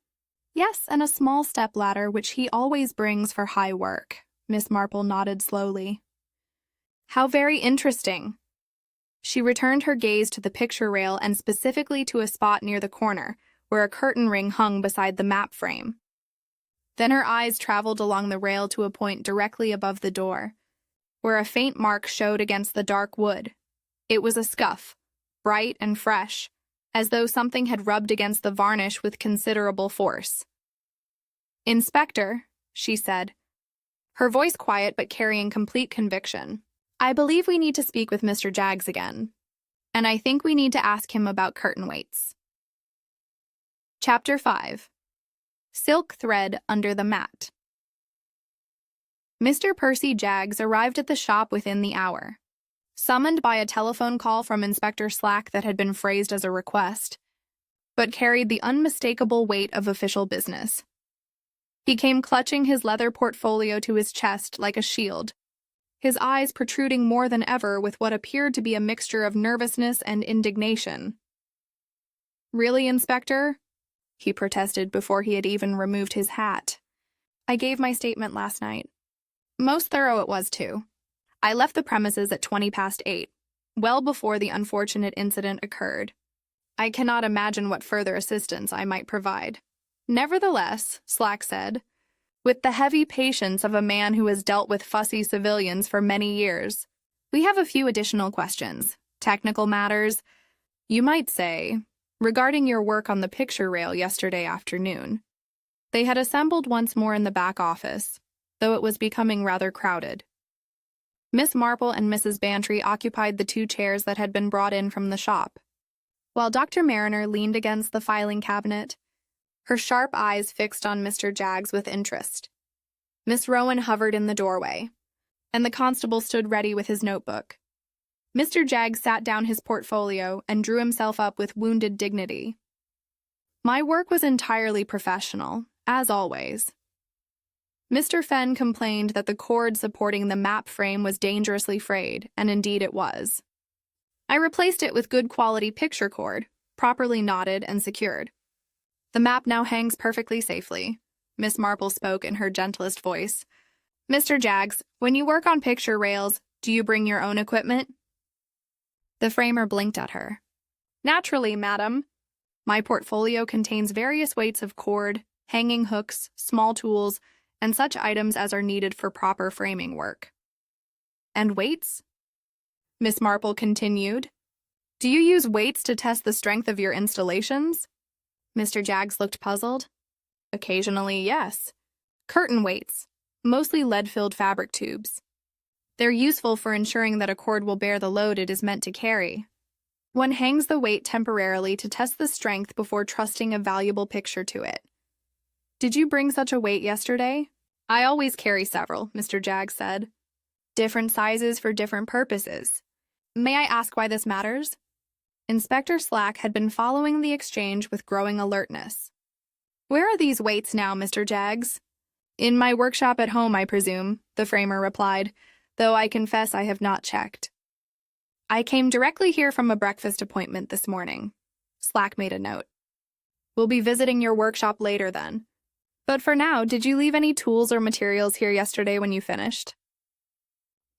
Yes, and a small stepladder which he always brings for high work. Miss Marple nodded slowly. How very interesting. She returned her gaze to the picture rail and specifically to a spot near the corner, where a curtain ring hung beside the map frame. Then her eyes traveled along the rail to a point directly above the door, where a faint mark showed against the dark wood. It was a scuff, bright and fresh, as though something had rubbed against the varnish with considerable force. "Inspector," she said, her voice quiet but carrying complete conviction, "I believe we need to speak with Mr. Jaggs again, and I think we need to ask him about curtain weights." Chapter 5. Silk Thread Under the Mat. Mr. Percy Jaggs arrived at the shop within the hour. Summoned by a telephone call from Inspector Slack that had been phrased as a request, but carried the unmistakable weight of official business. He came clutching his leather portfolio to his chest like a shield, his eyes protruding more than ever with what appeared to be a mixture of nervousness and indignation. "Really, Inspector?" he protested before he had even removed his hat. "I gave my statement last night. Most thorough it was, too. I left the premises at 8:20, well before the unfortunate incident occurred. I cannot imagine what further assistance I might provide." "Nevertheless," Slack said, with the heavy patience of a man who has dealt with fussy civilians for many years, "we have a few additional questions, technical matters, you might say, regarding your work on the picture rail yesterday afternoon." They had assembled once more in the back office, though it was becoming rather crowded. Miss Marple and Mrs. Bantry occupied the 2 chairs that had been brought in from the shop, while Dr. Mariner leaned against the filing cabinet, her sharp eyes fixed on Mr. Jaggs with interest. Miss Rowan hovered in the doorway, and the constable stood ready with his notebook. Mr. Jaggs sat down his portfolio and drew himself up with wounded dignity. "My work was entirely professional, as always. Mr. Fenn complained that the cord supporting the map frame was dangerously frayed, and indeed it was. I replaced it with good quality picture cord, properly knotted and secured. The map now hangs perfectly safely." Miss Marple spoke in her gentlest voice. "Mr. Jaggs, when you work on picture rails, do you bring your own equipment?" The framer blinked at her. "Naturally, madam. My portfolio contains various weights of cord, hanging hooks, small tools, and such items as are needed for proper framing work." "And weights?" Miss Marple continued. "Do you use weights to test the strength of your installations?" Mr. Jaggs looked puzzled. "Occasionally, yes. Curtain weights, mostly lead-filled fabric tubes. They're useful for ensuring that a cord will bear the load it is meant to carry. One hangs the weight temporarily to test the strength before trusting a valuable picture to it. Did you bring such a weight yesterday?" "I always carry several," Mr. Jaggs said. "Different sizes for different purposes. May I ask why this matters?" Inspector Slack had been following the exchange with growing alertness. "Where are these weights now, Mr. Jaggs?" "In my workshop at home, I presume," the framer replied, "though I confess I have not checked. I came directly here from a breakfast appointment this morning." Slack made a note. "We'll be visiting your workshop later then. But for now, did you leave any tools or materials here yesterday when you finished?"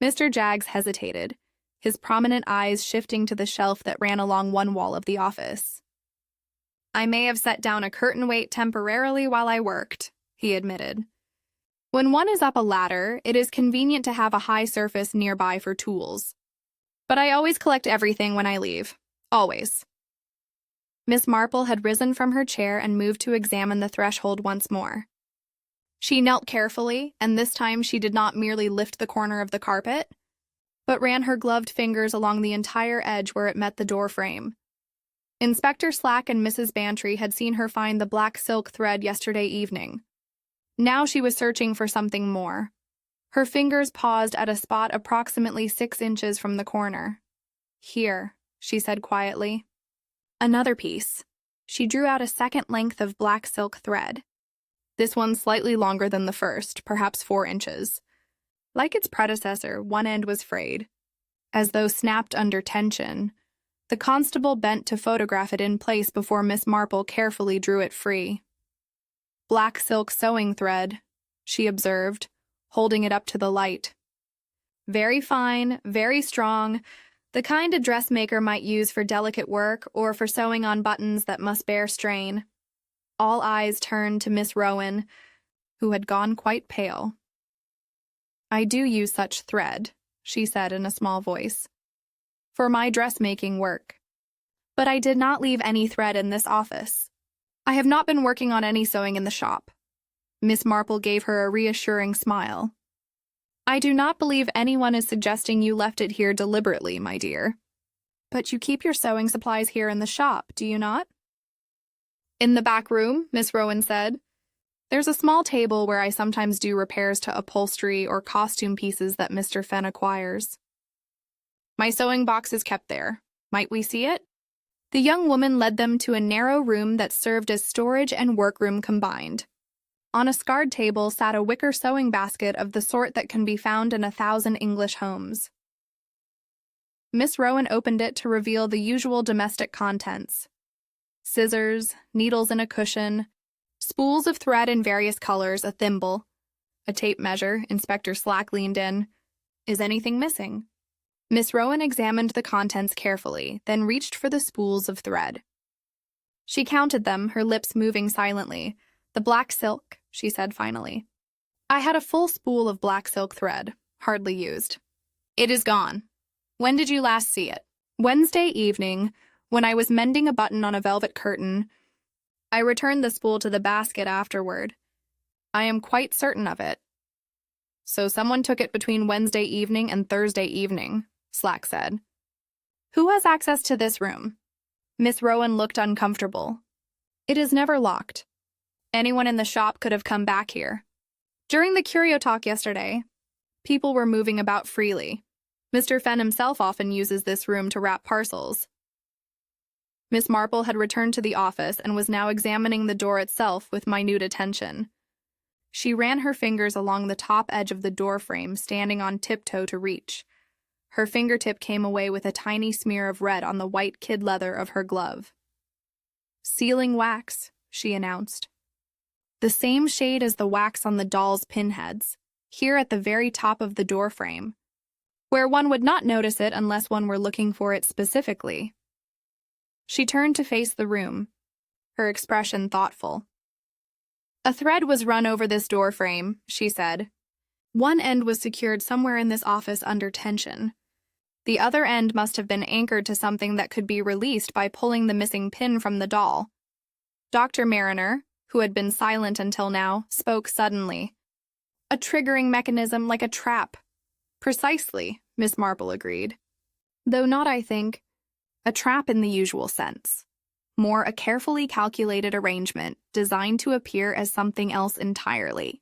Mr. Jaggs hesitated, his prominent eyes shifting to the shelf that ran along one wall of the office. "I may have set down a curtain weight temporarily while I worked," he admitted. "When one is up a ladder, it is convenient to have a high surface nearby for tools. But I always collect everything when I leave. Always." Miss Marple had risen from her chair and moved to examine the threshold once more. She knelt carefully, and this time she did not merely lift the corner of the carpet, but ran her gloved fingers along the entire edge where it met the door frame. Inspector Slack and Mrs. Bantry had seen her find the black silk thread yesterday evening. Now she was searching for something more. Her fingers paused at a spot approximately 6 inches from the corner. "Here," she said quietly. "Another piece." She drew out a second length of black silk thread. This one slightly longer than the first, perhaps 4 inches. Like its predecessor, one end was frayed. As though snapped under tension, The constable bent to photograph it in place before Miss Marple carefully drew it free. "Black silk sewing thread," she observed, holding it up to the light. "Very fine, very strong, the kind a dressmaker might use for delicate work or for sewing on buttons that must bear strain." All eyes turned to Miss Rowan, who had gone quite pale. "I do use such thread," she said in a small voice, "for my dressmaking work. But I did not leave any thread in this office. I have not been working on any sewing in the shop." Miss Marple gave her a reassuring smile. "I do not believe anyone is suggesting you left it here deliberately, my dear. But you keep your sewing supplies here in the shop, do you not?" "In the back room," Miss Rowan said. "There's a small table where I sometimes do repairs to upholstery or costume pieces that Mr. Fenn acquires. My sewing box is kept there. Might we see it?" The young woman led them to a narrow room that served as storage and workroom combined. On a scarred table sat a wicker sewing basket of the sort that can be found in 1,000 English homes. Miss Rowan opened it to reveal the usual domestic contents: scissors, needles in a cushion, spools of thread in various colors, a thimble, a tape measure. Inspector Slack leaned in. "Is anything missing?" Miss Rowan examined the contents carefully, then reached for the spools of thread. She counted them, her lips moving silently. "The black silk," she said finally. "I had a full spool of black silk thread, hardly used. It is gone. When did you last see it?" "Wednesday evening, when I was mending a button on a velvet curtain. I returned the spool to the basket afterward. I am quite certain of it." "So someone took it between Wednesday evening and Thursday evening," Slack said. "Who has access to this room?" Miss Rowan looked uncomfortable. "It is never locked. Anyone in the shop could have come back here. During the curio talk yesterday, people were moving about freely. Mr. Fenn himself often uses this room to wrap parcels." Miss Marple had returned to the office and was now examining the door itself with minute attention. She ran her fingers along the top edge of the door frame, standing on tiptoe to reach. Her fingertip came away with a tiny smear of red on the white kid leather of her glove. "Sealing wax," she announced. "The same shade as the wax on the doll's pinheads, here at the very top of the door frame, where one would not notice it unless one were looking for it specifically." She turned to face the room, her expression thoughtful. "A thread was run over this door frame," she said. "One end was secured somewhere in this office under tension. The other end must have been anchored to something that could be released by pulling the missing pin from the doll." Dr. Mariner, who had been silent until now, spoke suddenly. "A triggering mechanism like a trap." "Precisely," Miss Marple agreed. "Though not, I think, a trap in the usual sense. More a carefully calculated arrangement designed to appear as something else entirely."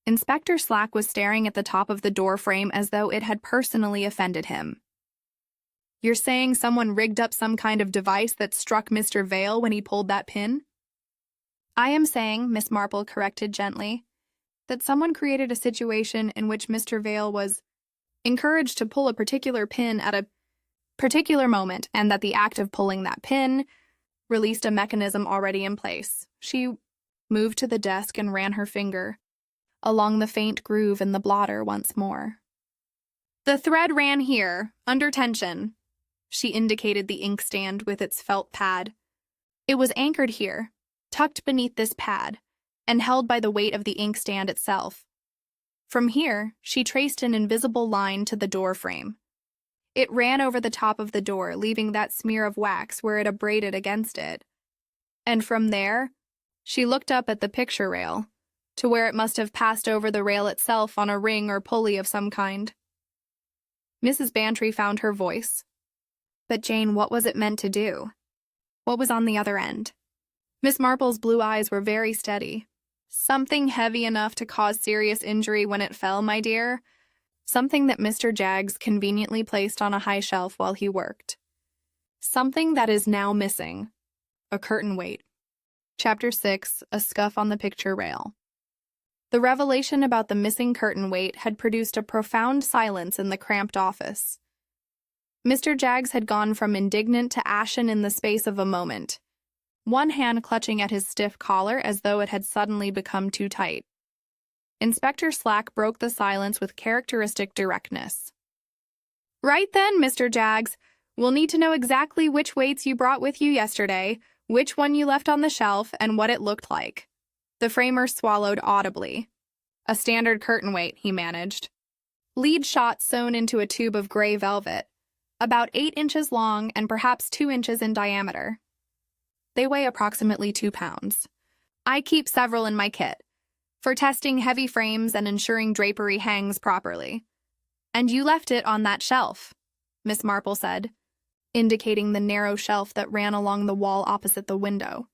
Inspector Slack was staring at the top of the door frame as though it had personally offended him. "You're saying someone rigged up some kind of device that struck Mr. Vale when he pulled that pin?" "I am saying," Miss Marple corrected gently, "that someone created a situation in which Mr. Vale was encouraged to pull a particular pin at a particular moment, and that the act of pulling that pin released a mechanism already in place." She moved to the desk and ran her finger along the faint groove in the blotter once more. "The thread ran here, under tension." She indicated the inkstand with its felt pad. "It was anchored here, tucked beneath this pad, and held by the weight of the inkstand itself. From here, she traced an invisible line to the door frame. It ran over the top of the door, leaving that smear of wax where it abraded against it. And from there, she looked up at the picture rail, to where it must have passed over the rail itself on a ring or pulley of some kind." Mrs. Bantry found her voice. "But Jane, what was it meant to do? What was on the other end?" Miss Marple's blue eyes were very steady. "Something heavy enough to cause serious injury when it fell, my dear. Something that Mr. Jaggs conveniently placed on a high shelf while he worked. Something that is now missing. A curtain weight." Chapter 6, A Scuff on the Picture Rail. The revelation about the missing curtain weight had produced a profound silence in the cramped office. Mr. Jaggs had gone from indignant to ashen in the space of a moment, one hand clutching at his stiff collar as though it had suddenly become too tight. Inspector Slack broke the silence with characteristic directness. "Right then, Mr. Jaggs. We'll need to know exactly which weights you brought with you yesterday, which one you left on the shelf, and what it looked like." The framer swallowed audibly. "A standard curtain weight," he managed. "Lead shot sewn into a tube of gray velvet, about 8 inches long and perhaps 2 inches in diameter. They weigh approximately 2 pounds. I keep several in my kit, for testing heavy frames and ensuring drapery hangs properly." "And you left it on that shelf," Miss Marple said, indicating the narrow shelf that ran along the wall opposite the window.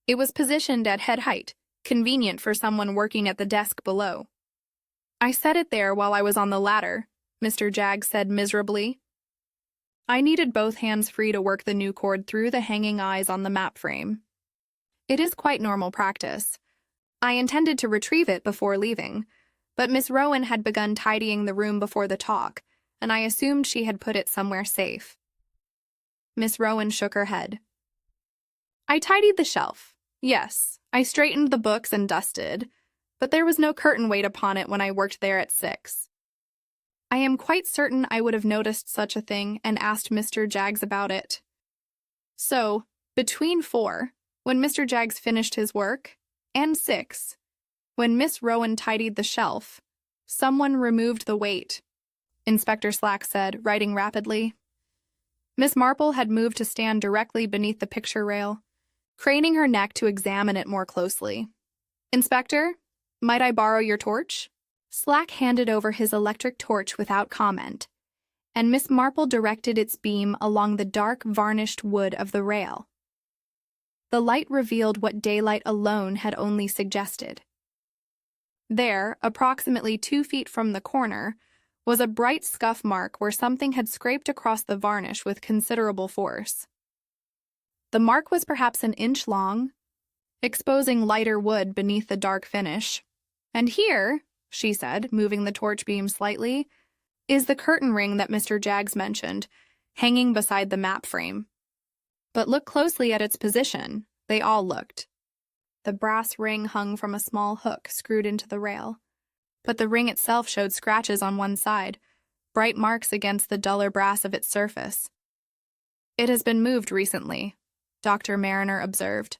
It was positioned at head height, convenient for someone working at the desk below. "I set it there while I was on the ladder," Mr. Jaggs said miserably. "I needed both hands free to work the new cord through the hanging eyes on the map frame. It is quite normal practice. I intended to retrieve it before leaving, but Miss Rowan had begun tidying the room before the talk, and I assumed she had put it somewhere safe." Miss Rowan shook her head. "I tidied the shelf. Yes, I straightened the books and dusted, but there was no curtain weight upon it when I worked there at 6. I am quite certain I would have noticed such a thing and asked Mr. Jaggs about it." So, between 4, when Mr. Jaggs finished his work, and 6, when Miss Rowan tidied the shelf, someone removed the weight, Inspector Slack said, writing rapidly. Miss Marple had moved to stand directly beneath the picture rail, craning her neck to examine it more closely. "Inspector, might I borrow your torch?" Slack handed over his electric torch without comment, and Miss Marple directed its beam along the dark, varnished wood of the rail. The light revealed what daylight alone had only suggested. There, approximately 2 feet from the corner, was a bright scuff mark where something had scraped across the varnish with considerable force. The mark was perhaps an inch long, exposing lighter wood beneath the dark finish. "And here," she said, moving the torch beam slightly, "is the curtain ring that Mr. Jaggs mentioned, hanging beside the map frame. But look closely at its position." They all looked. The brass ring hung from a small hook screwed into the rail, but the ring itself showed scratches on one side, bright marks against the duller brass of its surface. "It has been moved recently," Dr. Mariner observed.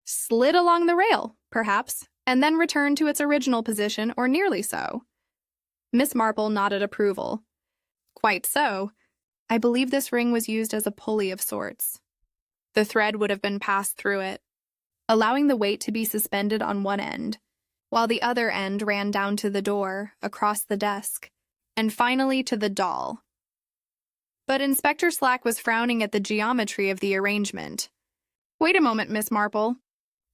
"Slid along the rail, perhaps, and then returned to its original position, or nearly so." Miss Marple nodded approval. "Quite so. I believe this ring was used as a pulley of sorts. The thread would have been passed through it, allowing the weight to be suspended on one end, while the other end ran down to the door, across the desk, and finally to the doll." But Inspector Slack was frowning at the geometry of the arrangement. "Wait a moment, Miss Marple.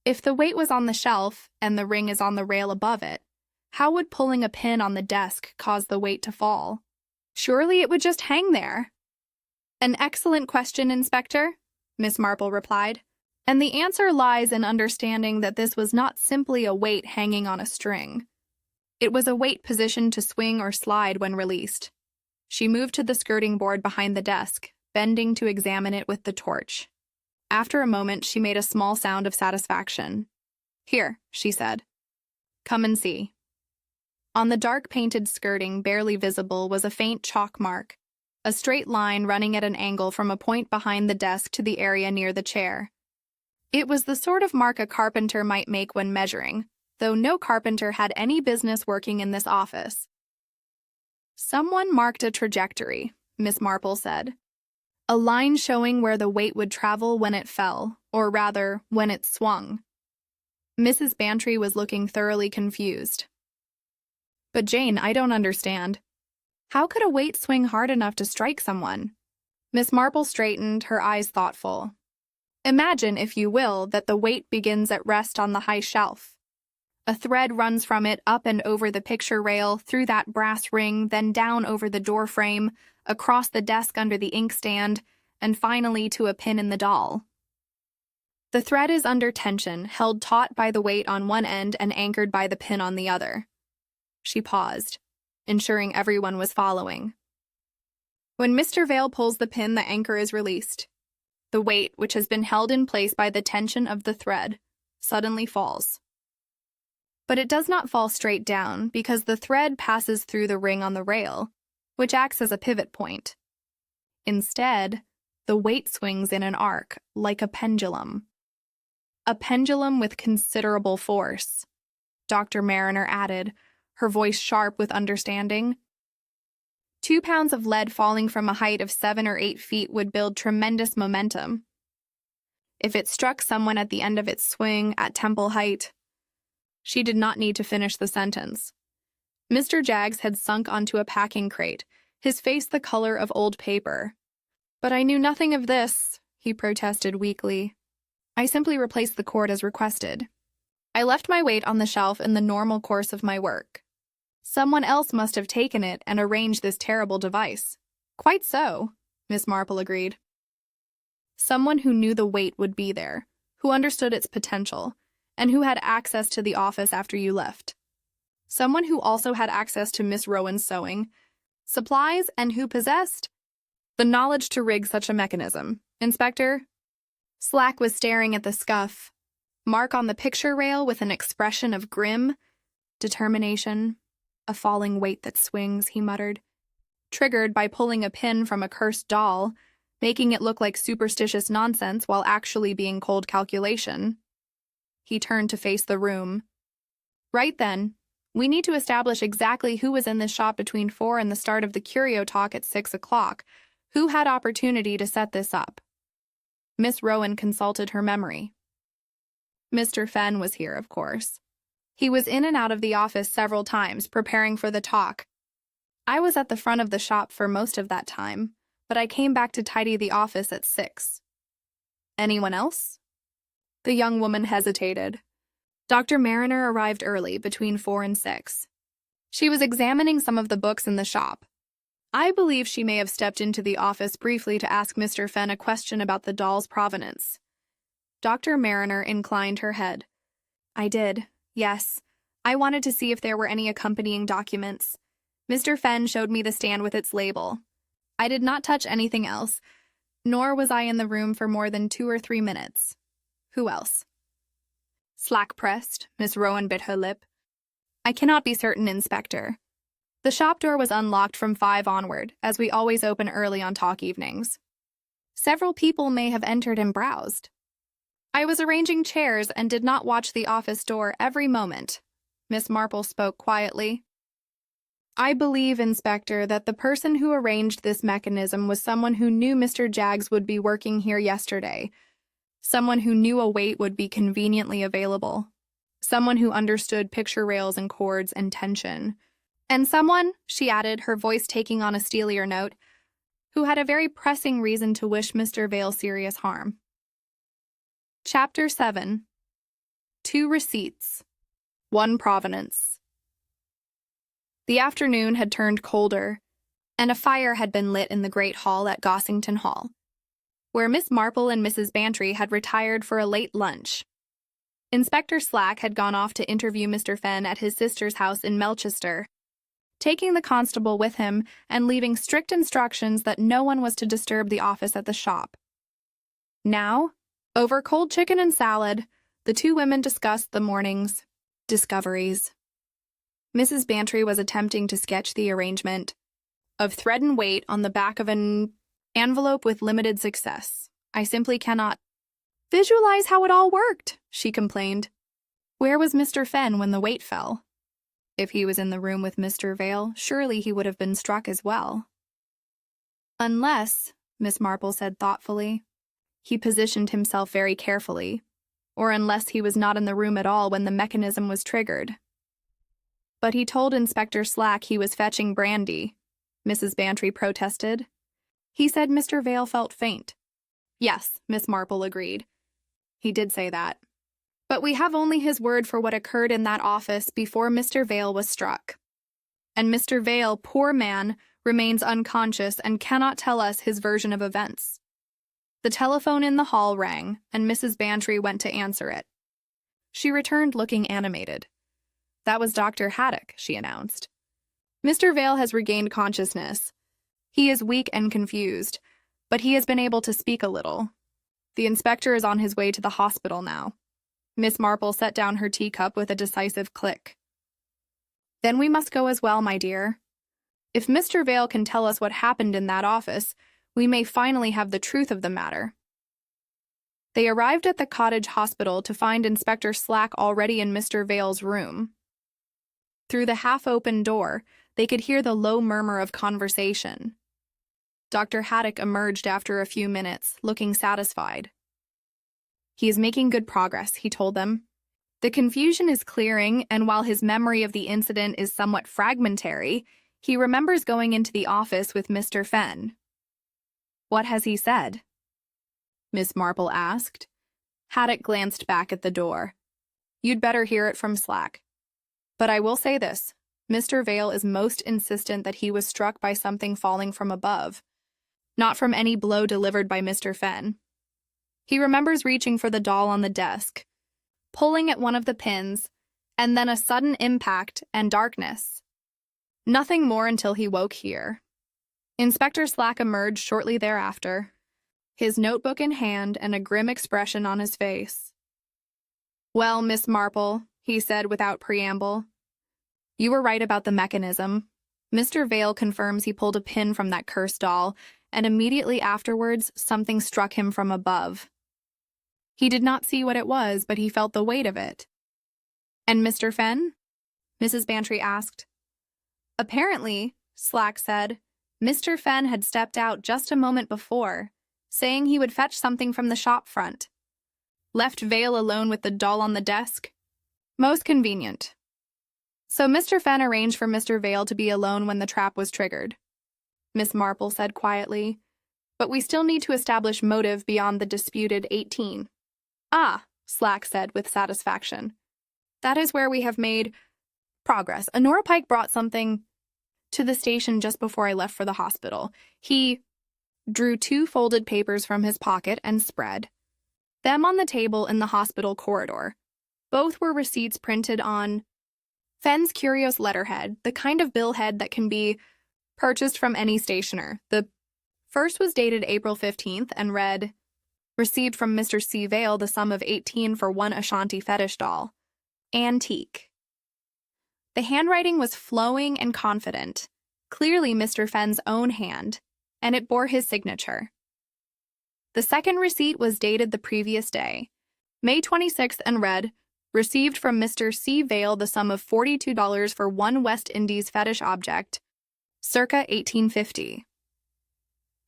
If the weight was on the shelf and the ring is on the rail above it, how would pulling a pin on the desk cause the weight to fall? Surely it would just hang there." "An excellent question, Inspector," Miss Marple replied. "And the answer lies in understanding that this was not simply a weight hanging on a string. It was a weight positioned to swing or slide when released." She moved to the skirting board behind the desk, bending to examine it with the torch. After a moment, she made a small sound of satisfaction. "Here," she said. "Come and see." On the dark painted skirting, barely visible, was a faint chalk mark, a straight line running at an angle from a point behind the desk to the area near the chair. It was the sort of mark a carpenter might make when measuring, though no carpenter had any business working in this office. "Someone marked a trajectory," Miss Marple said. "A line showing where the weight would travel when it fell, or rather, when it swung." Mrs. Bantry was looking thoroughly confused. "But Jane, I don't understand. How could a weight swing hard enough to strike someone?" Miss Marple straightened, her eyes thoughtful. "Imagine, if you will, that the weight begins at rest on the high shelf. A thread runs from it up and over the picture rail, through that brass ring, then down over the door frame, across the desk under the inkstand, and finally to a pin in the doll. The thread is under tension, held taut by the weight on one end and anchored by the pin on the other." She paused, ensuring everyone was following. When Mr. Vale pulls the pin, the anchor is released. The weight, which has been held in place by the tension of the thread, suddenly falls. But it does not fall straight down because the thread passes through the ring on the rail, which acts as a pivot point. Instead, the weight swings in an arc, like a pendulum. A pendulum with considerable force, Dr. Mariner added, her voice sharp with understanding. 2 pounds of lead falling from a height of 7 or 8 feet would build tremendous momentum. If it struck someone at the end of its swing at temple height. She did not need to finish the sentence. Mr. Jaggs had sunk onto a packing crate, his face the color of old paper. But I knew nothing of this, he protested weakly. I simply replaced the cord as requested. I left my weight on the shelf in the normal course of my work. Someone else must have taken it and arranged this terrible device. Quite so, Miss Marple agreed. Someone who knew the weight would be there, who understood its potential, and who had access to the office after you left. Someone who also had access to Miss Rowan's sewing, supplies, and who possessed the knowledge to rig such a mechanism. Inspector? Slack was staring at the scuff, mark on the picture rail with an expression of grim determination. A falling weight that swings, he muttered, triggered by pulling a pin from a cursed doll, making it look like superstitious nonsense while actually being cold calculation. He turned to face the room. Right then, we need to establish exactly who was in this shop between 4 and the start of the curio talk at 6 o'clock. Who had opportunity to set this up? Miss Rowan consulted her memory. Mr. Fenn was here, of course. He was in and out of the office several times, preparing for the talk. I was at the front of the shop for most of that time, but I came back to tidy the office at 6. Anyone else? The young woman hesitated. Dr. Mariner arrived early, between 4 and 6. She was examining some of the books in the shop. I believe she may have stepped into the office briefly to ask Mr. Fenn a question about the doll's provenance. Dr. Mariner inclined her head. I did, yes. I wanted to see if there were any accompanying documents. Mr. Fenn showed me the stand with its label. I did not touch anything else, nor was I in the room for more than 2 or 3 minutes. Who else? Slack pressed. Miss Rowan bit her lip. I cannot be certain, Inspector. The shop door was unlocked from 5 onward, as we always open early on talk evenings. Several people may have entered and browsed. I was arranging chairs and did not watch the office door every moment. Miss Marple spoke quietly. I believe, Inspector, that the person who arranged this mechanism was someone who knew Mr. Jaggs would be working here yesterday. Someone who knew a weight would be conveniently available. Someone who understood picture rails and cords and tension. And someone, she added, her voice taking on a steelier note, who had a very pressing reason to wish Mr. Vale serious harm. Chapter 7. 2 Receipts. 1 Provenance. The afternoon had turned colder, and a fire had been lit in the great hall at Gossington Hall, where Miss Marple and Mrs. Bantry had retired for a late lunch. Inspector Slack had gone off to interview Mr. Fenn at his sister's house in Melchester, taking the constable with him and leaving strict instructions that no one was to disturb the office at the shop. Now, over cold chicken and salad, the 2 women discussed the morning's discoveries. Mrs. Bantry was attempting to sketch the arrangement of thread and weight on the back of an envelope with limited success. I simply cannot visualize how it all worked, she complained. Where was Mr. Fenn when the weight fell? If he was in the room with Mr. Vale, surely he would have been struck as well. Unless, Miss Marple said thoughtfully, he positioned himself very carefully, or unless he was not in the room at all when the mechanism was triggered. But he told Inspector Slack he was fetching brandy, Mrs. Bantry protested. He said Mr. Vale felt faint. Yes, Miss Marple agreed. He did say that. But we have only his word for what occurred in that office before Mr. Vale was struck. And Mr. Vale, poor man, remains unconscious and cannot tell us his version of events. The telephone in the hall rang, and Mrs. Bantry went to answer it. She returned looking animated. That was Dr. Haddock, she announced. Mr. Vale has regained consciousness. He is weak and confused, but he has been able to speak a little. The inspector is on his way to the hospital now. Miss Marple set down her teacup with a decisive click. Then we must go as well, my dear. If Mr. Vale can tell us what happened in that office, we may finally have the truth of the matter. They arrived at the cottage hospital to find Inspector Slack already in Mr. Vale's room. Through the half-open door, they could hear the low murmur of conversation. Dr. Haddock emerged after a few minutes, looking satisfied. He is making good progress, he told them. The confusion is clearing, and while his memory of the incident is somewhat fragmentary, he remembers going into the office with Mr. Fenn. What has he said? Miss Marple asked. Haddock glanced back at the door. You'd better hear it from Slack. But I will say this. Mr. Vale is most insistent that he was struck by something falling from above, not from any blow delivered by Mr. Fenn. He remembers reaching for the doll on the desk, pulling at one of the pins, and then a sudden impact and darkness. Nothing more until he woke here. Inspector Slack emerged shortly thereafter, his notebook in hand and a grim expression on his face. Well, Miss Marple, he said without preamble, you were right about the mechanism. Mr. Vale confirms he pulled a pin from that cursed doll, and immediately afterwards something struck him from above. He did not see what it was, but he felt the weight of it. And Mr. Fenn? Mrs. Bantry asked. Apparently, Slack said, Mr. Fenn had stepped out just a moment before, saying he would fetch something from the shop front. Left Vale alone with the doll on the desk? Most convenient. So Mr. Fenn arranged for Mr. Vale to be alone when the trap was triggered, Miss Marple said quietly. But we still need to establish motive beyond the disputed 18. Ah, Slack said with satisfaction. That is where we have made progress. Honora Pike brought something to the station just before I left for the hospital. He drew 2 folded papers from his pocket and spread them on the table in the hospital corridor. Both were receipts printed on Fenn's curious letterhead, the kind of billhead that can be purchased from any stationer. The first was dated April 15th and read, Received from Mr. C. Vale the sum of 18 for one Ashanti fetish doll. Antique. The handwriting was flowing and confident, clearly Mr. Fenn's own hand, and it bore his signature. The second receipt was dated the previous day, May 26th, and read, Received from Mr. C. Vale the sum of $42 for one West Indies fetish object, circa 1850.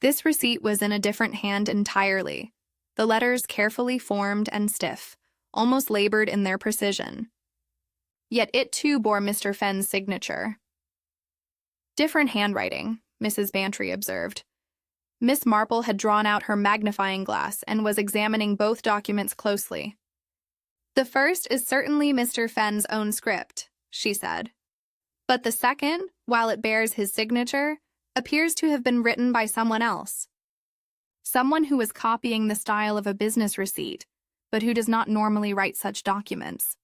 This receipt was in a different hand entirely, the letters carefully formed and stiff, almost labored in their precision. Yet it too bore Mr. Fenn's signature. Different handwriting, Mrs. Bantry observed. Miss Marple had drawn out her magnifying glass and was examining both documents closely. The first is certainly Mr. Fenn's own script, she said. But the second, while it bears his signature, appears to have been written by someone else. Someone who was copying the style of a business receipt, but who does not normally write such documents.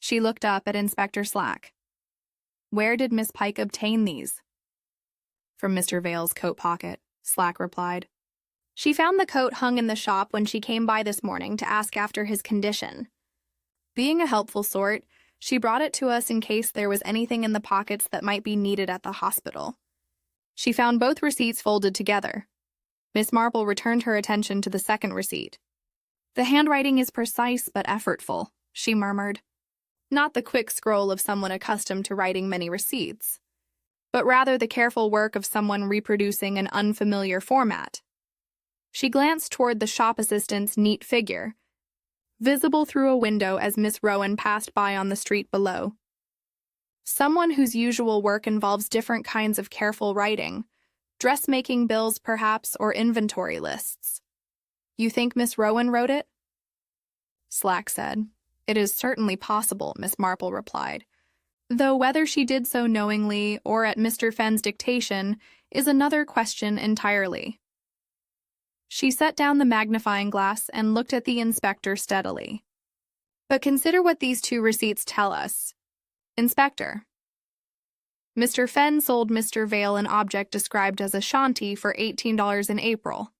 She looked up at Inspector Slack. Where did Miss Pike obtain these? From Mr. Vale's coat pocket, Slack replied. She found the coat hung in the shop when she came by this morning to ask after his condition. Being a helpful sort, she brought it to us in case there was anything in the pockets that might be needed at the hospital. She found both receipts folded together. Miss Marple returned her attention to the second receipt. The handwriting is precise but effortful, she murmured. Not the quick scroll of someone accustomed to writing many receipts, but rather the careful work of someone reproducing an unfamiliar format. She glanced toward the shop assistant's neat figure, visible through a window as Miss Rowan passed by on the street below. Someone whose usual work involves different kinds of careful writing, dressmaking bills perhaps, or inventory lists. You think Miss Rowan wrote it? Slack said. It is certainly possible, Miss Marple replied, though whether she did so knowingly or at Mr. Fenn's dictation is another question entirely. She set down the magnifying glass and looked at the inspector steadily. But consider what these 2 receipts tell us. Inspector. Mr. Fenn sold Mr. Vale an object described as a shanty for $18 in April.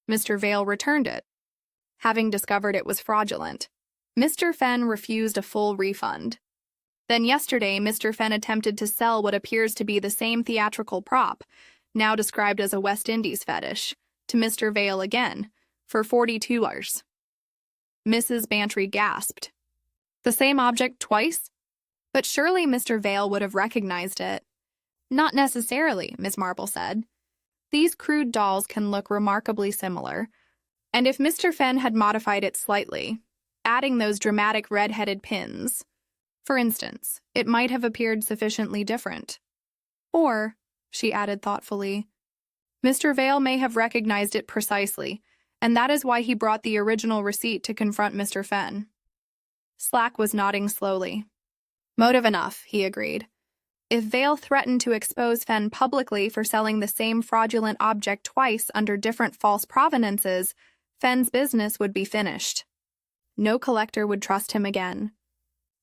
Mr. Vale returned it, having discovered it was fraudulent. Mr. Fenn refused a full refund. Then yesterday, Mr. Fenn attempted to sell what appears to be the same theatrical prop, now described as a West Indies fetish, to Mr. Vale again, for $42. Mrs. Bantry gasped. The same object twice? But surely Mr. Vale would have recognized it. Not necessarily, Miss Marple said. These crude dolls can look remarkably similar, and if Mr. Fenn had modified it slightly, adding those dramatic red-headed pins, for instance, it might have appeared sufficiently different. Or, she added thoughtfully, Mr. Vale may have recognized it precisely, and that is why he brought the original receipt to confront Mr. Fenn. Slack was nodding slowly. Motive enough, he agreed. If Vale threatened to expose Fenn publicly for selling the same fraudulent object twice under different false provenances, Fenn's business would be finished. No collector would trust him again.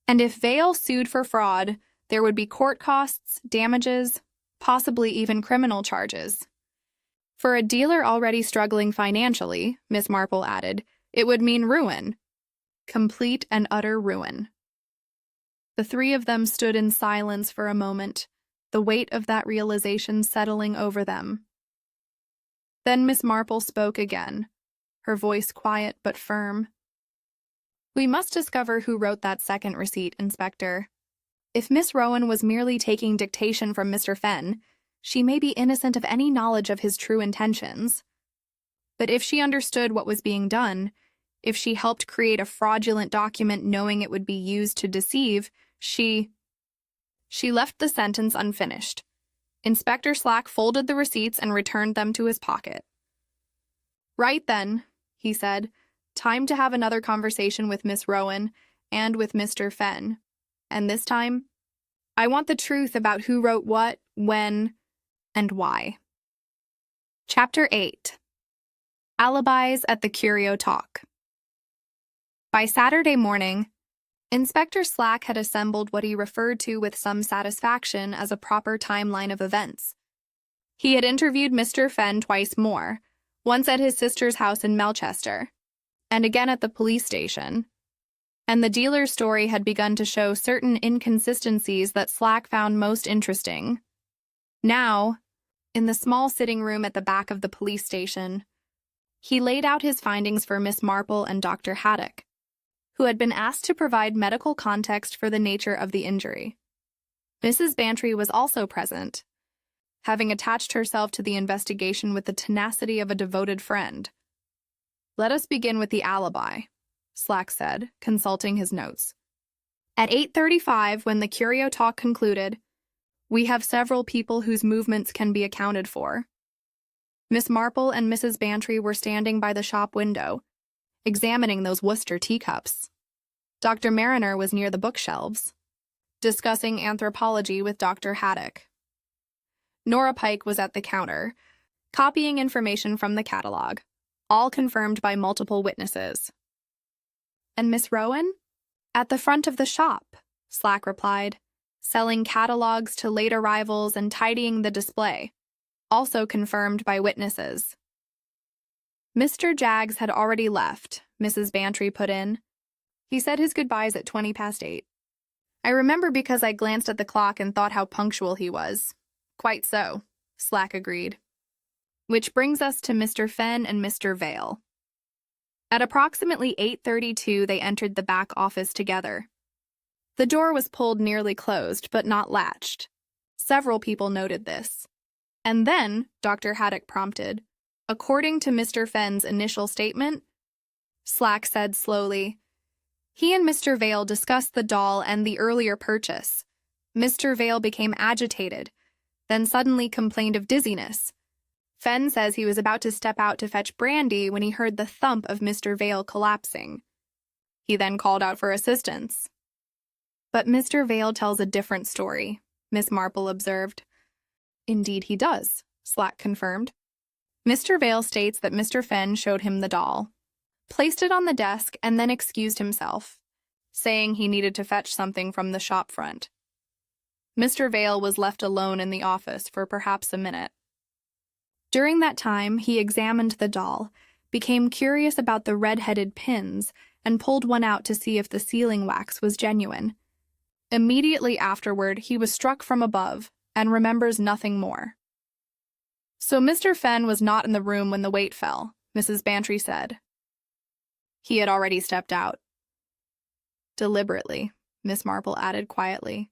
And if Vale sued for fraud, there would be court costs, damages, possibly even criminal charges. For a dealer already struggling financially, Miss Marple added, it would mean ruin. Complete and utter ruin. The three of them stood in silence for a moment, the weight of that realization settling over them. Then Miss Marple spoke again, her voice quiet but firm. We must discover who wrote that second receipt, Inspector. If Miss Rowan was merely taking dictation from Mr. Fenn, she may be innocent of any knowledge of his true intentions. But if she understood what was being done, if she helped create a fraudulent document knowing it would be used to deceive, She left the sentence unfinished. Inspector Slack folded the receipts and returned them to his pocket. Right then, he said, time to have another conversation with Miss Rowan and with Mr. Fenn. And this time, I want the truth about who wrote what, when, and why. Chapter 8. Alibis at the Curio Talk. By Saturday morning, Inspector Slack had assembled what he referred to with some satisfaction as a proper timeline of events. He had interviewed Mr. Fenn twice more, once at his sister's house in Melchester, and again at the police station. And the dealer's story had begun to show certain inconsistencies that Slack found most interesting. Now, in the small sitting room at the back of the police station, he laid out his findings for Miss Marple and Dr. Haddock, who had been asked to provide medical context for the nature of the injury. Mrs. Bantry was also present, having attached herself to the investigation with the tenacity of a devoted friend. Let us begin with the alibi, Slack said, consulting his notes. At 8:35, when the Curio Talk concluded, we have several people whose movements can be accounted for. Miss Marple and Mrs. Bantry were standing by the shop window, examining those Worcester teacups. Dr. Mariner was near the bookshelves, discussing anthropology with Dr. Haddock. Nora Pike was at the counter, copying information from the catalog, all confirmed by multiple witnesses. And Miss Rowan? At the front of the shop, Slack replied, selling catalogs to late arrivals and tidying the display, also confirmed by witnesses. Mr. Jaggs had already left, Mrs. Bantry put in. He said his goodbyes at 8:20. I remember because I glanced at the clock and thought how punctual he was. Quite so, Slack agreed. Which brings us to Mr. Fenn and Mr. Vale. At approximately 8:32, they entered the back office together. The door was pulled nearly closed, but not latched. Several people noted this. And then, Dr. Haddock prompted, according to Mr. Fenn's initial statement, Slack said slowly, he and Mr. Vale discussed the doll and the earlier purchase. Mr. Vale became agitated, then suddenly complained of dizziness. Fenn says he was about to step out to fetch brandy when he heard the thump of Mr. Vale collapsing. He then called out for assistance. But Mr. Vale tells a different story, Miss Marple observed. Indeed he does, Slack confirmed. Mr. Vale states that Mr. Fenn showed him the doll, placed it on the desk, and then excused himself, saying he needed to fetch something from the shop front. Mr. Vale was left alone in the office for perhaps a minute. During that time, he examined the doll, became curious about the red-headed pins, and pulled one out to see if the sealing wax was genuine. Immediately afterward, he was struck from above and remembers nothing more. "So Mr. Fenn was not in the room when the weight fell," Mrs. Bantry said. "He had already stepped out." "Deliberately," Miss Marple added quietly.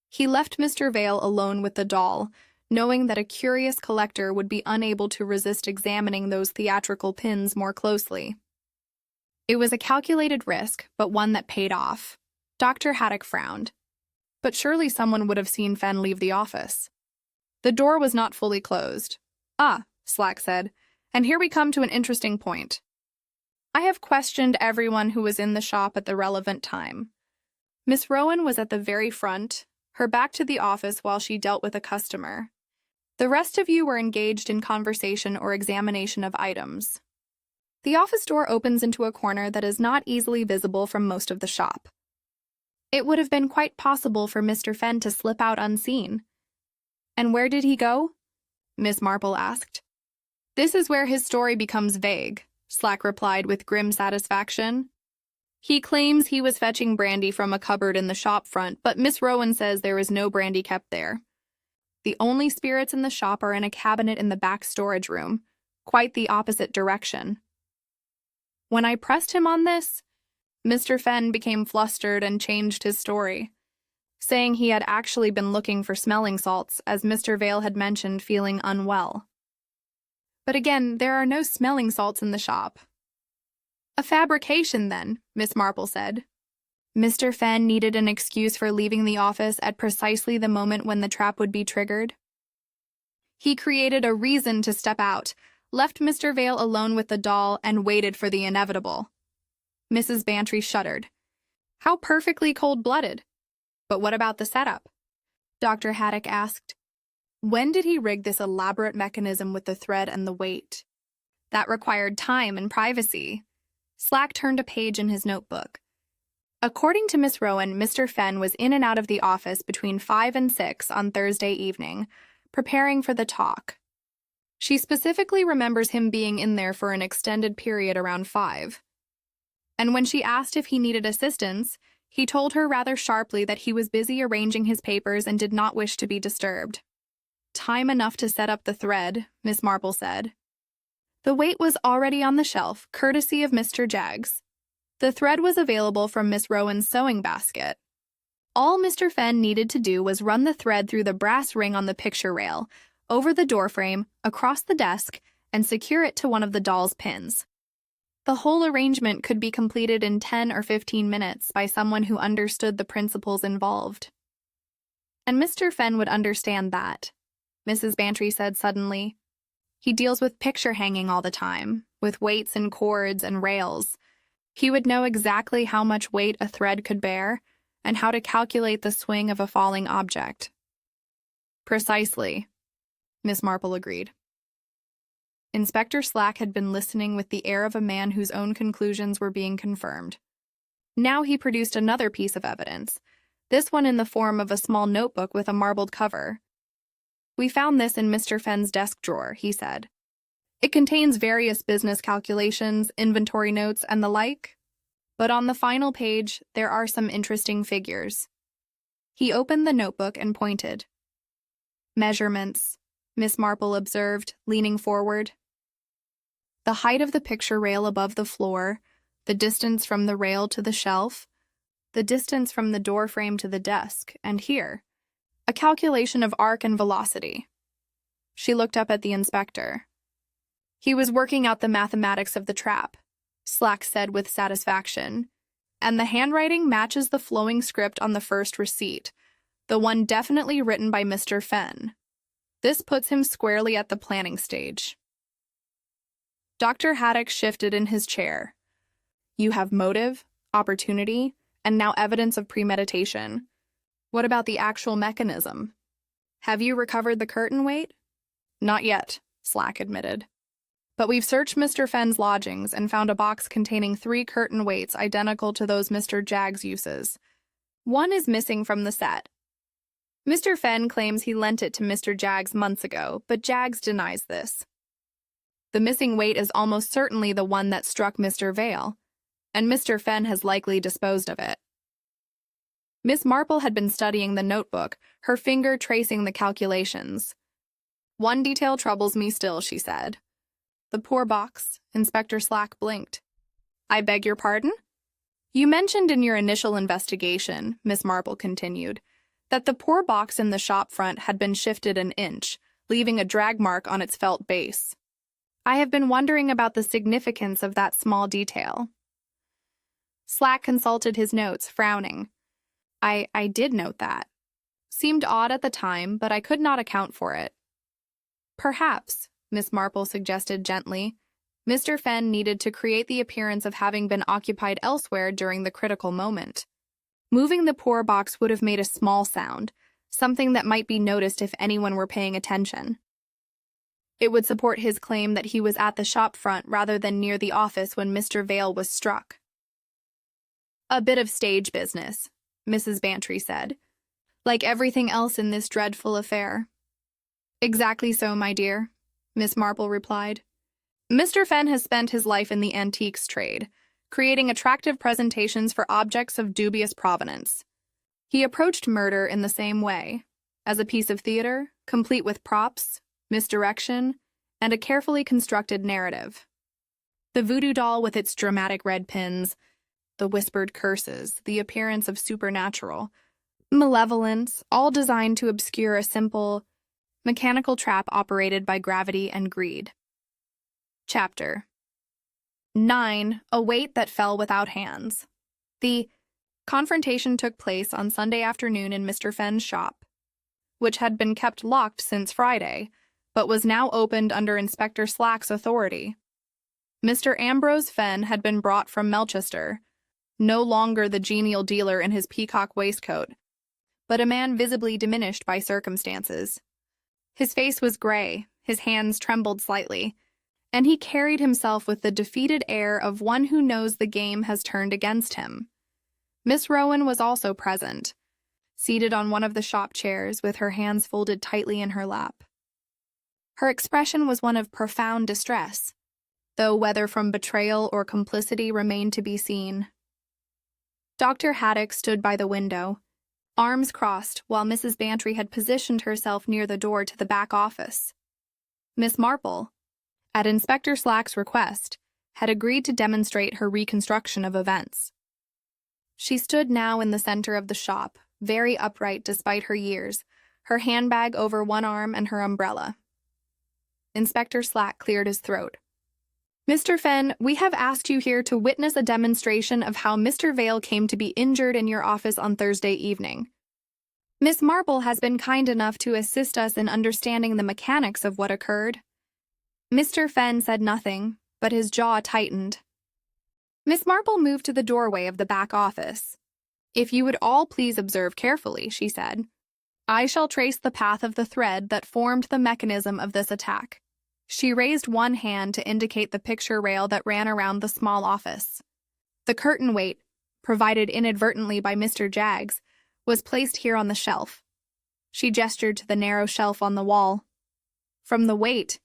"He left Mr. Vale alone with the doll, knowing that a curious collector would be unable to resist examining those theatrical pins more closely. It was a calculated risk, but one that paid off." Dr. Haddock frowned. "But surely someone would have seen Fenn leave the office." "The door was not fully closed." "Ah," Slack said, "and here we come to an interesting point. I have questioned everyone who was in the shop at the relevant time. Miss Rowan was at the very front, her back to the office while she dealt with a customer. The rest of you were engaged in conversation or examination of items. The office door opens into a corner that is not easily visible from most of the shop. It would have been quite possible for Mr. Fenn to slip out unseen." "And where did he go?" Miss Marple asked. "This is where his story becomes vague," Slack replied with grim satisfaction. "He claims he was fetching brandy from a cupboard in the shop front, but Miss Rowan says there is no brandy kept there. The only spirits in the shop are in a cabinet in the back storage room, quite the opposite direction." When I pressed him on this, Mr. Fenn became flustered and changed his story, saying he had actually been looking for smelling salts, as Mr. Vale had mentioned feeling unwell. "But again, there are no smelling salts in the shop." "A fabrication, then," Miss Marple said. "Mr. Fenn needed an excuse for leaving the office at precisely the moment when the trap would be triggered. He created a reason to step out, left Mr. Vale alone with the doll, and waited for the inevitable." Mrs. Bantry shuddered. "How perfectly cold-blooded. But what about the setup?" Dr. Haddock asked. "When did he rig this elaborate mechanism with the thread and the weight? That required time and privacy." Slack turned a page in his notebook. "According to Miss Rowan, Mr. Fenn was in and out of the office between 5 and 6 on Thursday evening, preparing for the talk. She specifically remembers him being in there for an extended period around 5. And when she asked if he needed assistance, he told her rather sharply that he was busy arranging his papers and did not wish to be disturbed. Time enough to set up the thread," Miss Marple said. "The weight was already on the shelf, courtesy of Mr. Jaggs. The thread was available from Miss Rowan's sewing basket. All Mr. Fenn needed to do was run the thread through the brass ring on the picture rail, over the doorframe, across the desk, and secure it to one of the doll's pins. The whole arrangement could be completed in 10 or 15 minutes by someone who understood the principles involved." "And Mr. Fenn would understand that," Mrs. Bantry said suddenly. "He deals with picture hanging all the time, with weights and cords and rails. He would know exactly how much weight a thread could bear and how to calculate the swing of a falling object." "Precisely," Miss Marple agreed. Inspector Slack had been listening with the air of a man whose own conclusions were being confirmed. Now he produced another piece of evidence, this one in the form of a small notebook with a marbled cover. "We found this in Mr. Fenn's desk drawer," he said. "It contains various business calculations, inventory notes, and the like. But on the final page, there are some interesting figures." He opened the notebook and pointed. "Measurements," Miss Marple observed, leaning forward. "The height of the picture rail above the floor, the distance from the rail to the shelf, the distance from the door frame to the desk, and here, a calculation of arc and velocity." She looked up at the inspector. "He was working out the mathematics of the trap," Slack said with satisfaction, "and the handwriting matches the flowing script on the first receipt, the one definitely written by Mr. Fenn. This puts him squarely at the planning stage." Dr. Haddock shifted in his chair. "You have motive, opportunity, and now evidence of premeditation. What about the actual mechanism? Have you recovered the curtain weight?" "Not yet," Slack admitted. "But we've searched Mr. Fenn's lodgings and found a box containing 3 curtain weights identical to those Mr. Jaggs uses. One is missing from the set." Mr. Fenn claims he lent it to Mr. Jaggs months ago, but Jaggs denies this. The missing weight is almost certainly the one that struck Mr. Vale, and Mr. Fenn has likely disposed of it. Miss Marple had been studying the notebook, her finger tracing the calculations. "One detail troubles me still," she said. "The poor box." Inspector Slack blinked. "I beg your pardon?" "You mentioned in your initial investigation," Miss Marple continued, "that the poor box in the shop front had been shifted an inch, leaving a drag mark on its felt base. I have been wondering about the significance of that small detail." Slack consulted his notes, frowning. I did note that. Seemed odd at the time, but I could not account for it." "Perhaps," Miss Marple suggested gently, "Mr. Fenn needed to create the appearance of having been occupied elsewhere during the critical moment. Moving the poor box would have made a small sound, something that might be noticed if anyone were paying attention. It would support his claim that he was at the shop front rather than near the office when Mr. Vale was struck." "A bit of stage business," Mrs. Bantry said, "like everything else in this dreadful affair." "Exactly so, my dear," Miss Marple replied. "Mr. Fenn has spent his life in the antiques trade, creating attractive presentations for objects of dubious provenance. He approached murder in the same way, as a piece of theater, complete with props, misdirection, and a carefully constructed narrative. The voodoo doll with its dramatic red pins, the whispered curses, the appearance of supernatural, malevolence, all designed to obscure a simple, mechanical trap operated by gravity and greed." Chapter 9. A Weight That Fell Without Hands. The confrontation took place on Sunday afternoon in Mr. Fenn's shop, which had been kept locked since Friday, but was now opened under Inspector Slack's authority. Mr. Ambrose Fenn had been brought from Melchester, no longer the genial dealer in his peacock waistcoat, but a man visibly diminished by circumstances. His face was gray, his hands trembled slightly, and he carried himself with the defeated air of one who knows the game has turned against him. Miss Rowan was also present, seated on one of the shop chairs with her hands folded tightly in her lap. Her expression was one of profound distress, though whether from betrayal or complicity remained to be seen. Dr. Haddock stood by the window, arms crossed, while Mrs. Bantry had positioned herself near the door to the back office. Miss Marple, at Inspector Slack's request, had agreed to demonstrate her reconstruction of events. She stood now in the center of the shop, very upright despite her years, her handbag over one arm and her umbrella. Inspector Slack cleared his throat. "Mr. Fenn, we have asked you here to witness a demonstration of how Mr. Vale came to be injured in your office on Thursday evening. Miss Marple has been kind enough to assist us in understanding the mechanics of what occurred." Mr. Fenn said nothing, but his jaw tightened. Miss Marple moved to the doorway of the back office. "If you would all please observe carefully," she said, "I shall trace the path of the thread that formed the mechanism of this attack." She raised one hand to indicate the picture rail that ran around the small office. The curtain weight, provided inadvertently by Mr. Jaggs, was placed here on the shelf. She gestured to the narrow shelf on the wall. From the weight,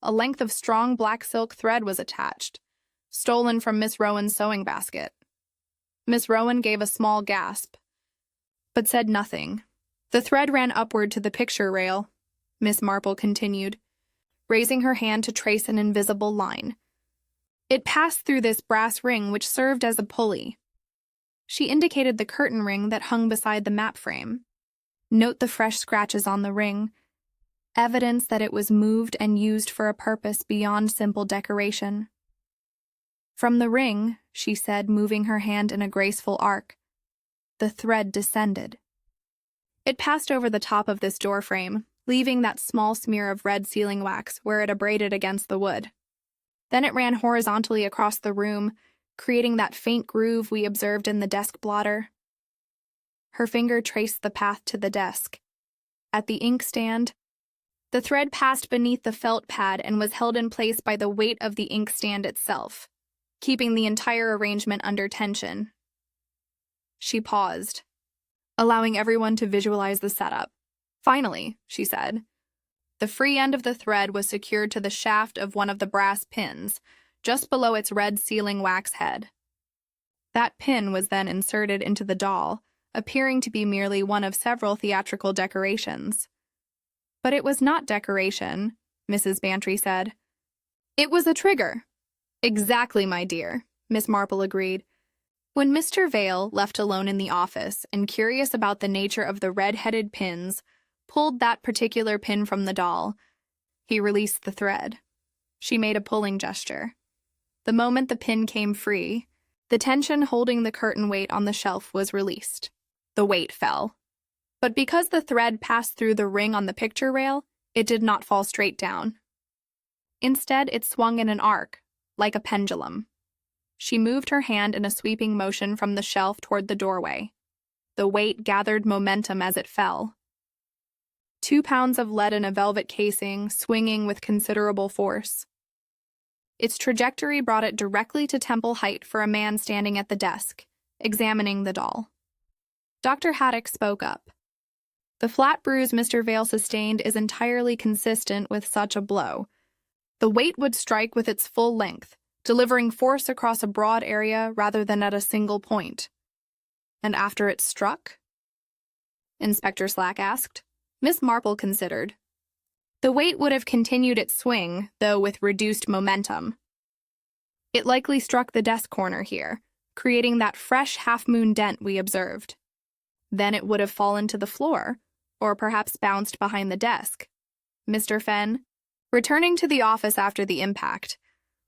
a length of strong black silk thread was attached, stolen from Miss Rowan's sewing basket. Miss Rowan gave a small gasp, but said nothing. "The thread ran upward to the picture rail," Miss Marple continued, raising her hand to trace an invisible line. "It passed through this brass ring which served as a pulley." She indicated the curtain ring that hung beside the map frame. "Note the fresh scratches on the ring, evidence that it was moved and used for a purpose beyond simple decoration." From the ring, she said, moving her hand in a graceful arc, the thread descended. It passed over the top of this door frame, leaving that small smear of red sealing wax where it abraded against the wood. Then it ran horizontally across the room, creating that faint groove we observed in the desk blotter. Her finger traced the path to the desk. At the inkstand, the thread passed beneath the felt pad and was held in place by the weight of the inkstand itself, keeping the entire arrangement under tension. She paused. allowing everyone to visualize the setup. Finally, she said. The free end of the thread was secured to the shaft of one of the brass pins, just below its red sealing wax head. That pin was then inserted into the doll, appearing to be merely one of several theatrical decorations. But it was not decoration, Mrs. Bantry said. It was a trigger. Exactly, my dear, Miss Marple agreed. When Mr. Vale, left alone in the office and curious about the nature of the red-headed pins, pulled that particular pin from the doll, he released the thread. She made a pulling gesture. The moment the pin came free, the tension holding the curtain weight on the shelf was released. The weight fell. But because the thread passed through the ring on the picture rail, it did not fall straight down. Instead, it swung in an arc, like a pendulum. She moved her hand in a sweeping motion from the shelf toward the doorway. The weight gathered momentum as it fell. 2 pounds of lead in a velvet casing, swinging with considerable force. Its trajectory brought it directly to temple height for a man standing at the desk, examining the doll. Dr. Haddock spoke up. The flat bruise Mr. Vale sustained is entirely consistent with such a blow. The weight would strike with its full length, delivering force across a broad area rather than at a single point. And after it struck? Inspector Slack asked. Miss Marple considered. The weight would have continued its swing, though with reduced momentum. It likely struck the desk corner here, creating that fresh half-moon dent we observed. Then it would have fallen to the floor, or perhaps bounced behind the desk. Mr. Fenn, returning to the office after the impact,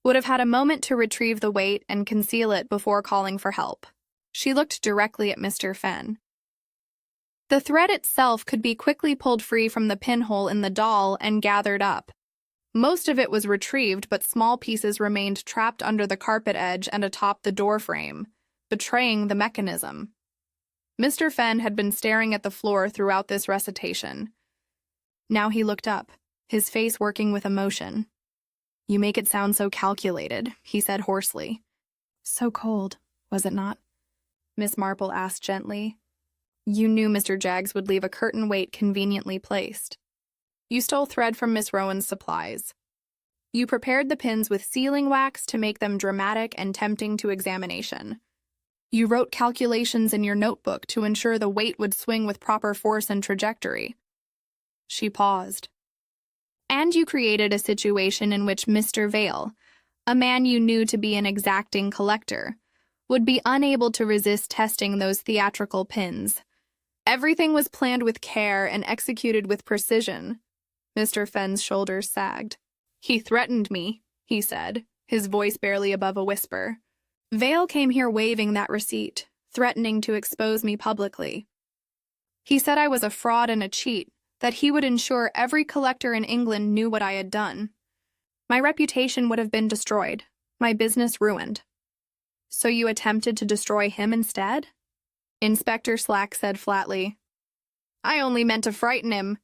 would have had a moment to retrieve the weight and conceal it before calling for help. She looked directly at Mr. Fenn. The thread itself could be quickly pulled free from the pinhole in the doll and gathered up. Most of it was retrieved, but small pieces remained trapped under the carpet edge and atop the door frame, betraying the mechanism. Mr. Fenn had been staring at the floor throughout this recitation. Now he looked up, his face working with emotion. "You make it sound so calculated," he said hoarsely. "So cold, was it not?" Miss Marple asked gently. "You knew Mr. Jaggs would leave a curtain weight conveniently placed. You stole thread from Miss Rowan's supplies. You prepared the pins with sealing wax to make them dramatic and tempting to examination. You wrote calculations in your notebook to ensure the weight would swing with proper force and trajectory." She paused. "And you created a situation in which Mr. Vale, a man you knew to be an exacting collector, would be unable to resist testing those theatrical pins. Everything was planned with care and executed with precision." Mr. Fenn's shoulders sagged. "He threatened me," he said, his voice barely above a whisper. "Vale came here waving that receipt, threatening to expose me publicly. He said I was a fraud and a cheat, that he would ensure every collector in England knew what I had done. My reputation would have been destroyed, my business ruined." "So you attempted to destroy him instead?" Inspector Slack said flatly. "I only meant to frighten him,"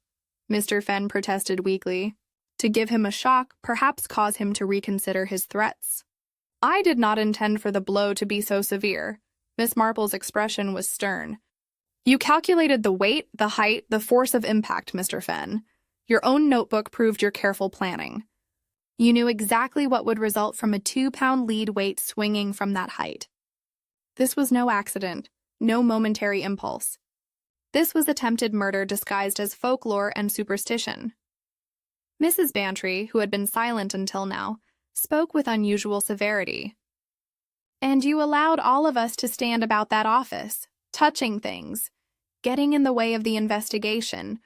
Mr. Fenn protested weakly. "To give him a shock, perhaps cause him to reconsider his threats. I did not intend for the blow to be so severe." Miss Marple's expression was stern. "You calculated the weight, the height, the force of impact, Mr. Fenn. Your own notebook proved your careful planning. You knew exactly what would result from a 2-pound lead weight swinging from that height. This was no accident, no momentary impulse. This was attempted murder disguised as folklore and superstition." Mrs. Bantry, who had been silent until now, spoke with unusual severity. "And you allowed all of us to stand about that office, touching things, getting in the way of the investigation,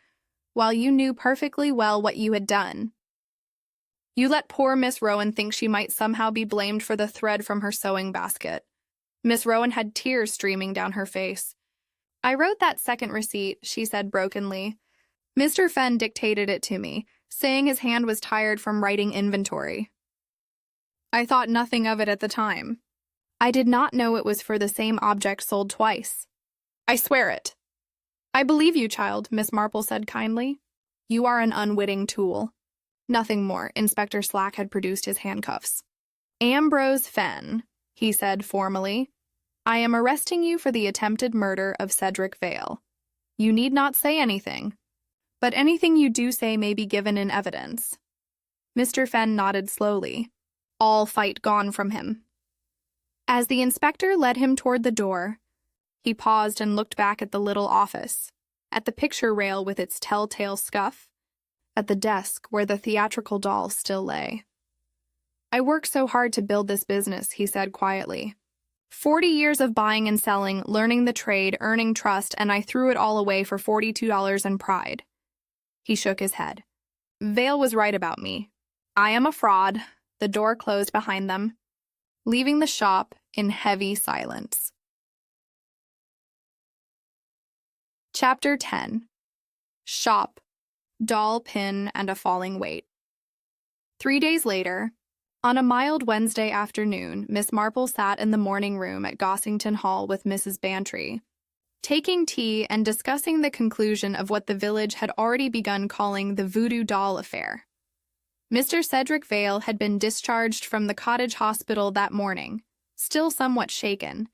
while you knew perfectly well what you had done. You let poor Miss Rowan think she might somehow be blamed for the thread from her sewing basket." Miss Rowan had tears streaming down her face. "I wrote that second receipt," she said brokenly. "Mr. Fenn dictated it to me, saying his hand was tired from writing inventory. I thought nothing of it at the time. I did not know it was for the same object sold twice. I swear it." "I believe you, child," Miss Marple said kindly. "You are an unwitting tool." Nothing more. Inspector Slack had produced his handcuffs. "Ambrose Fenn," he said formally. I am arresting you for the attempted murder of Cedric Vale. You need not say anything, but anything you do say may be given in evidence." Mr. Fenn nodded slowly, all fight gone from him. As the inspector led him toward the door, he paused and looked back at the little office, at the picture rail with its telltale scuff, at the desk where the theatrical doll still lay. "I worked so hard to build this business," he said quietly. 40 years of buying and selling, learning the trade, earning trust, and I threw it all away for $42 in pride. He shook his head. Vale was right about me. I am a fraud. The door closed behind them, leaving the shop in heavy silence. Chapter 10. Shop, Doll Pin, and a Falling Weight. 3 days later, on a mild Wednesday afternoon, Miss Marple sat in the morning room at Gossington Hall with Mrs. Bantry, taking tea and discussing the conclusion of what the village had already begun calling the Voodoo Doll affair. Mr. Cedric Vale had been discharged from the cottage hospital that morning, still somewhat shaken,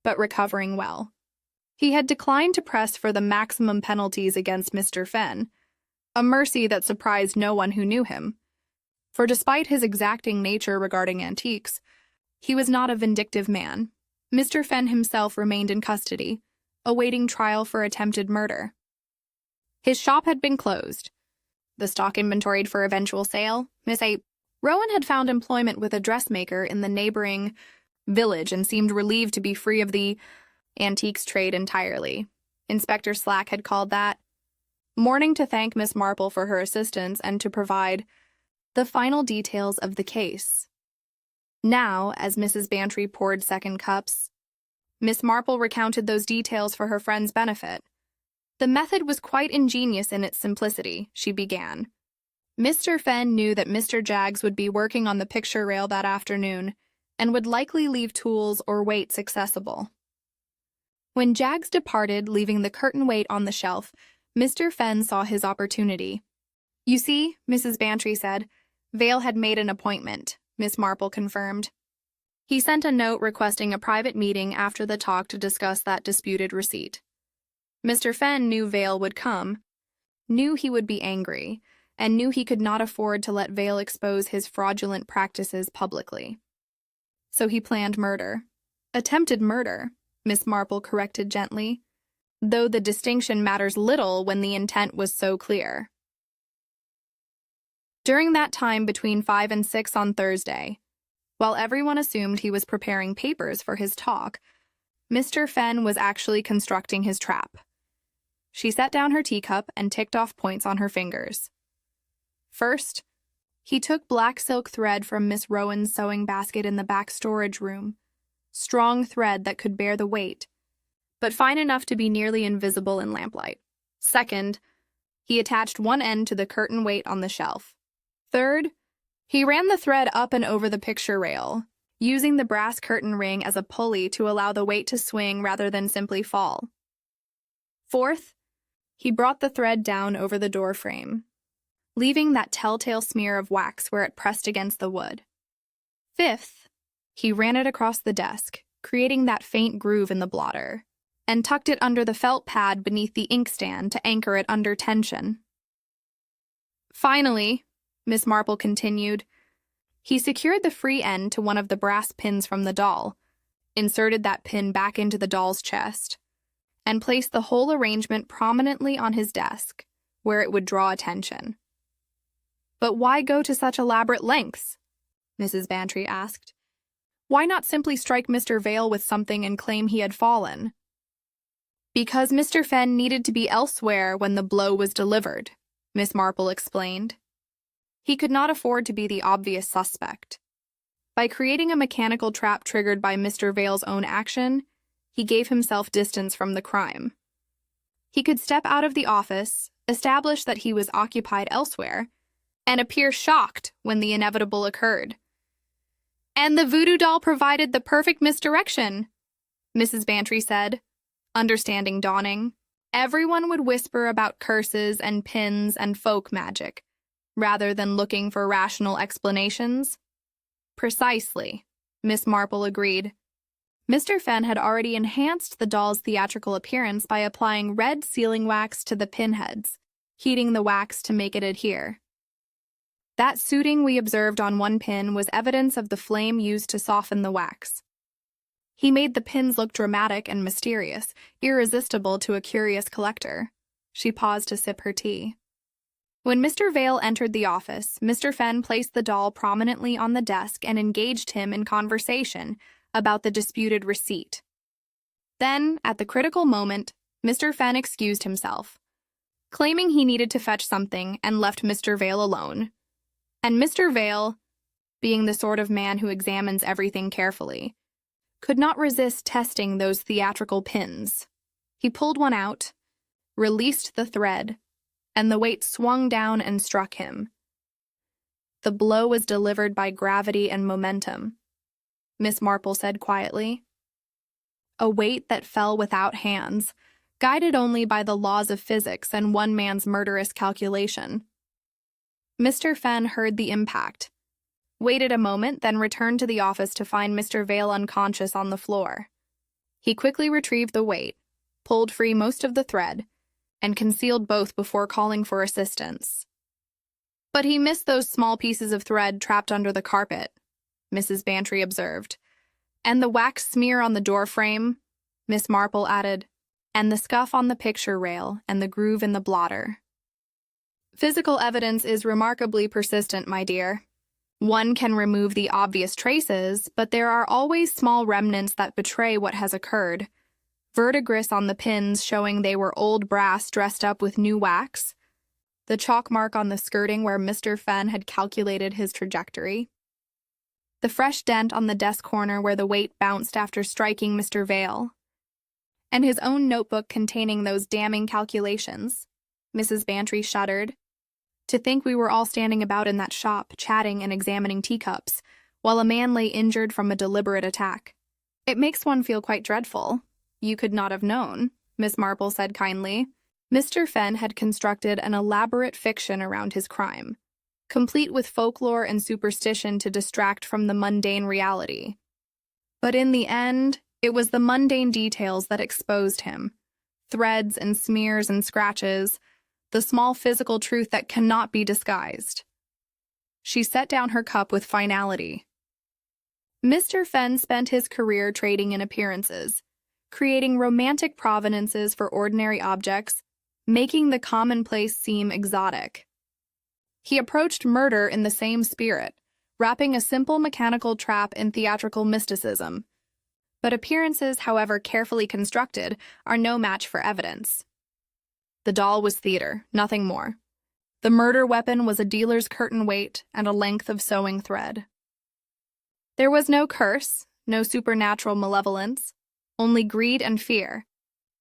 but recovering well. He had declined to press for the maximum penalties against Mr. Fenn, a mercy that surprised no one who knew him. For despite his exacting nature regarding antiques, he was not a vindictive man. Mr. Fenn himself remained in custody, awaiting trial for attempted murder. His shop had been closed, the stock inventoried for eventual sale. Miss Rowan had found employment with a dressmaker in the neighboring village and seemed relieved to be free of the antiques trade entirely. Inspector Slack had called that morning to thank Miss Marple for her assistance and to provide the final details of the case. Now, as Mrs. Bantry poured second cups, Miss Marple recounted those details for her friend's benefit. The method was quite ingenious in its simplicity, she began. Mr. Fenn knew that Mr. Jaggs would be working on the picture rail that afternoon and would likely leave tools or weights accessible. When Jaggs departed, leaving the curtain weight on the shelf, Mr. Fenn saw his opportunity. "You see," Mrs. Bantry said, "Vale had made an appointment," Miss Marple confirmed. He sent a note requesting a private meeting after the talk to discuss that disputed receipt. Mr. Fenn knew Vale would come, knew he would be angry, and knew he could not afford to let Vale expose his fraudulent practices publicly. So he planned murder. Attempted murder, Miss Marple corrected gently, though the distinction matters little when the intent was so clear. During that time between 5 and 6 on Thursday, while everyone assumed he was preparing papers for his talk, Mr. Fenn was actually constructing his trap. She set down her teacup and ticked off points on her fingers. First, he took black silk thread from Miss Rowan's sewing basket in the back storage room, strong thread that could bear the weight, but fine enough to be nearly invisible in lamplight. Second, he attached one end to the curtain weight on the shelf. Third, he ran the thread up and over the picture rail, using the brass curtain ring as a pulley to allow the weight to swing rather than simply fall. Fourth, he brought the thread down over the door frame, leaving that telltale smear of wax where it pressed against the wood. Fifth, he ran it across the desk, creating that faint groove in the blotter, and tucked it under the felt pad beneath the inkstand to anchor it under tension. Finally, Miss Marple continued, he secured the free end to one of the brass pins from the doll, inserted that pin back into the doll's chest, and placed the whole arrangement prominently on his desk, where it would draw attention. "But why go to such elaborate lengths?" Mrs. Bantry asked. "Why not simply strike Mr. Vale with something and claim he had fallen?" "Because Mr. Fenn needed to be elsewhere when the blow was delivered," Miss Marple explained. He could not afford to be the obvious suspect. By creating a mechanical trap triggered by Mr. Vale's own action, he gave himself distance from the crime. He could step out of the office, establish that he was occupied elsewhere, and appear shocked when the inevitable occurred. "And the voodoo doll provided the perfect misdirection," Mrs. Bantry said, understanding dawning. Everyone would whisper about curses and pins and folk magic, rather than looking for rational explanations. "Precisely," Miss Marple agreed. Mr. Fenn had already enhanced the doll's theatrical appearance by applying red sealing wax to the pinheads, heating the wax to make it adhere. That suiting we observed on one pin was evidence of the flame used to soften the wax. He made the pins look dramatic and mysterious, irresistible to a curious collector. She paused to sip her tea. When Mr. Vale entered the office, Mr. Fenn placed the doll prominently on the desk and engaged him in conversation about the disputed receipt. Then, at the critical moment, Mr. Fenn excused himself, claiming he needed to fetch something, and left Mr. Vale alone. And Mr. Vale, being the sort of man who examines everything carefully, could not resist testing those theatrical pins. He pulled one out, released the thread, and the weight swung down and struck him. The blow was delivered by gravity and momentum, Miss Marple said quietly. A weight that fell without hands, guided only by the laws of physics and one man's murderous calculation. Mr. Fenn heard the impact, waited a moment, then returned to the office to find Mr. Vale unconscious on the floor. He quickly retrieved the weight, pulled free most of the thread, and concealed both before calling for assistance. But he missed those small pieces of thread trapped under the carpet, Mrs. Bantry observed. And the wax smear on the door frame, Miss Marple added, and the scuff on the picture rail and the groove in the blotter. Physical evidence is remarkably persistent, my dear. One can remove the obvious traces, but there are always small remnants that betray what has occurred. Verdigris on the pins showing they were old brass dressed up with new wax. The chalk mark on the skirting where Mr. Fenn had calculated his trajectory. The fresh dent on the desk corner where the weight bounced after striking Mr. Vale. And his own notebook containing those damning calculations. Mrs. Bantry shuddered. To think we were all standing about in that shop, chatting and examining teacups, while a man lay injured from a deliberate attack. It makes one feel quite dreadful. You could not have known, Miss Marple said kindly. Mr. Fenn had constructed an elaborate fiction around his crime, complete with folklore and superstition to distract from the mundane reality. But in the end, it was the mundane details that exposed him. Threads and smears and scratches, the small physical truth that cannot be disguised. She set down her cup with finality. Mr. Fenn spent his career trading in appearances, creating romantic provenances for ordinary objects, making the commonplace seem exotic. He approached murder in the same spirit, wrapping a simple mechanical trap in theatrical mysticism. But appearances, however carefully constructed, are no match for evidence. The doll was theater, nothing more. The murder weapon was a dealer's curtain weight and a length of sewing thread. There was no curse, no supernatural malevolence, only greed and fear,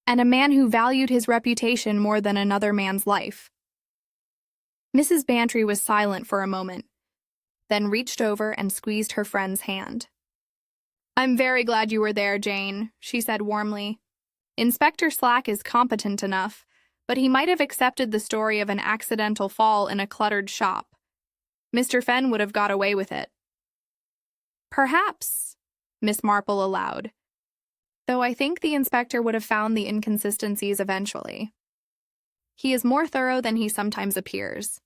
and a man who valued his reputation more than another man's life. Mrs. Bantry was silent for a moment, then reached over and squeezed her friend's hand. "I'm very glad you were there, Jane," she said warmly. "Inspector Slack is competent enough, but he might have accepted the story of an accidental fall in a cluttered shop. Mr. Fenn would have got away with it." "Perhaps," Miss Marple allowed, "though I think the inspector would have found the inconsistencies eventually. He is more thorough than he sometimes appears.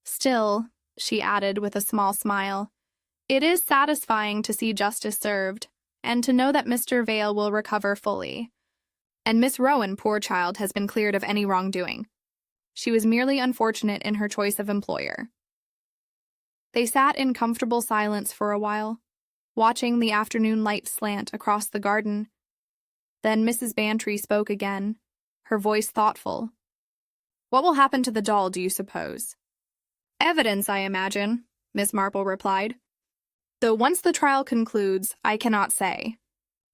Still," she added with a small smile, "it is satisfying to see justice served, and to know that Mr. Vale will recover fully. And Miss Rowan, poor child, has been cleared of any wrongdoing. She was merely unfortunate in her choice of employer." They sat in comfortable silence for a while, watching the afternoon light slant across the garden. Then Mrs. Bantry spoke again, her voice thoughtful. "What will happen to the doll, do you suppose?" "Evidence, I imagine," Miss Marple replied. "Though once the trial concludes, I cannot say.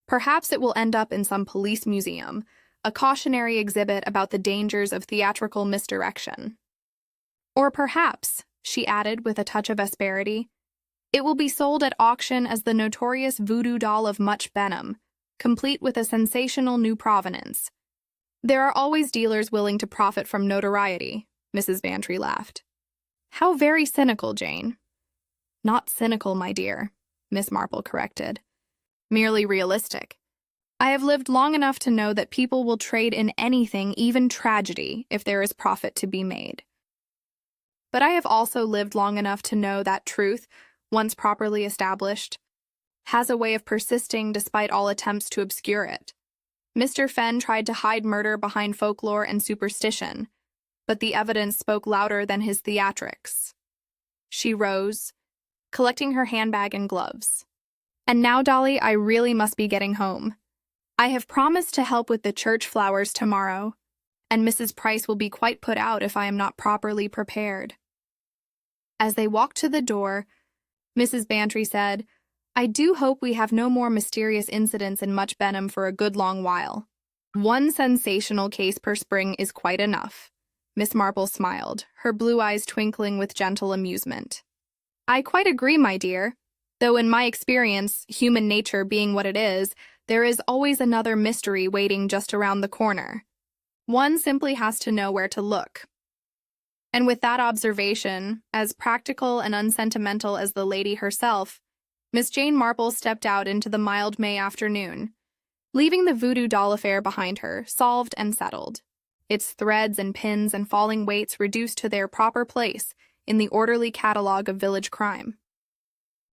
Perhaps it will end up in some police museum, a cautionary exhibit about the dangers of theatrical misdirection. Or perhaps," she added with a touch of asperity, "it will be sold at auction as the notorious voodoo doll of Much Benham, complete with a sensational new provenance. There are always dealers willing to profit from notoriety," Mrs. Bantry laughed. "How very cynical, Jane." "Not cynical, my dear," Miss Marple corrected. "Merely realistic. I have lived long enough to know that people will trade in anything, even tragedy, if there is profit to be made. But I have also lived long enough to know that truth, once properly established, has a way of persisting despite all attempts to obscure it. Mr. Fenn tried to hide murder behind folklore and superstition, but the evidence spoke louder than his theatrics. She rose, collecting her handbag and gloves. And now, Dolly, I really must be getting home. I have promised to help with the church flowers tomorrow, and Mrs. Price will be quite put out if I am not properly prepared. As they walked to the door, Mrs. Bantry said, I do hope we have no more mysterious incidents in Much Benham for a good long while. One sensational case per spring is quite enough. Miss Marple smiled, her blue eyes twinkling with gentle amusement. I quite agree, my dear. Though in my experience, human nature being what it is, there is always another mystery waiting just around the corner. One simply has to know where to look. And with that observation, as practical and unsentimental as the lady herself, Miss Jane Marple stepped out into the mild May afternoon, leaving the voodoo doll affair behind her, solved and settled, its threads and pins and falling weights reduced to their proper place in the orderly catalogue of village crime.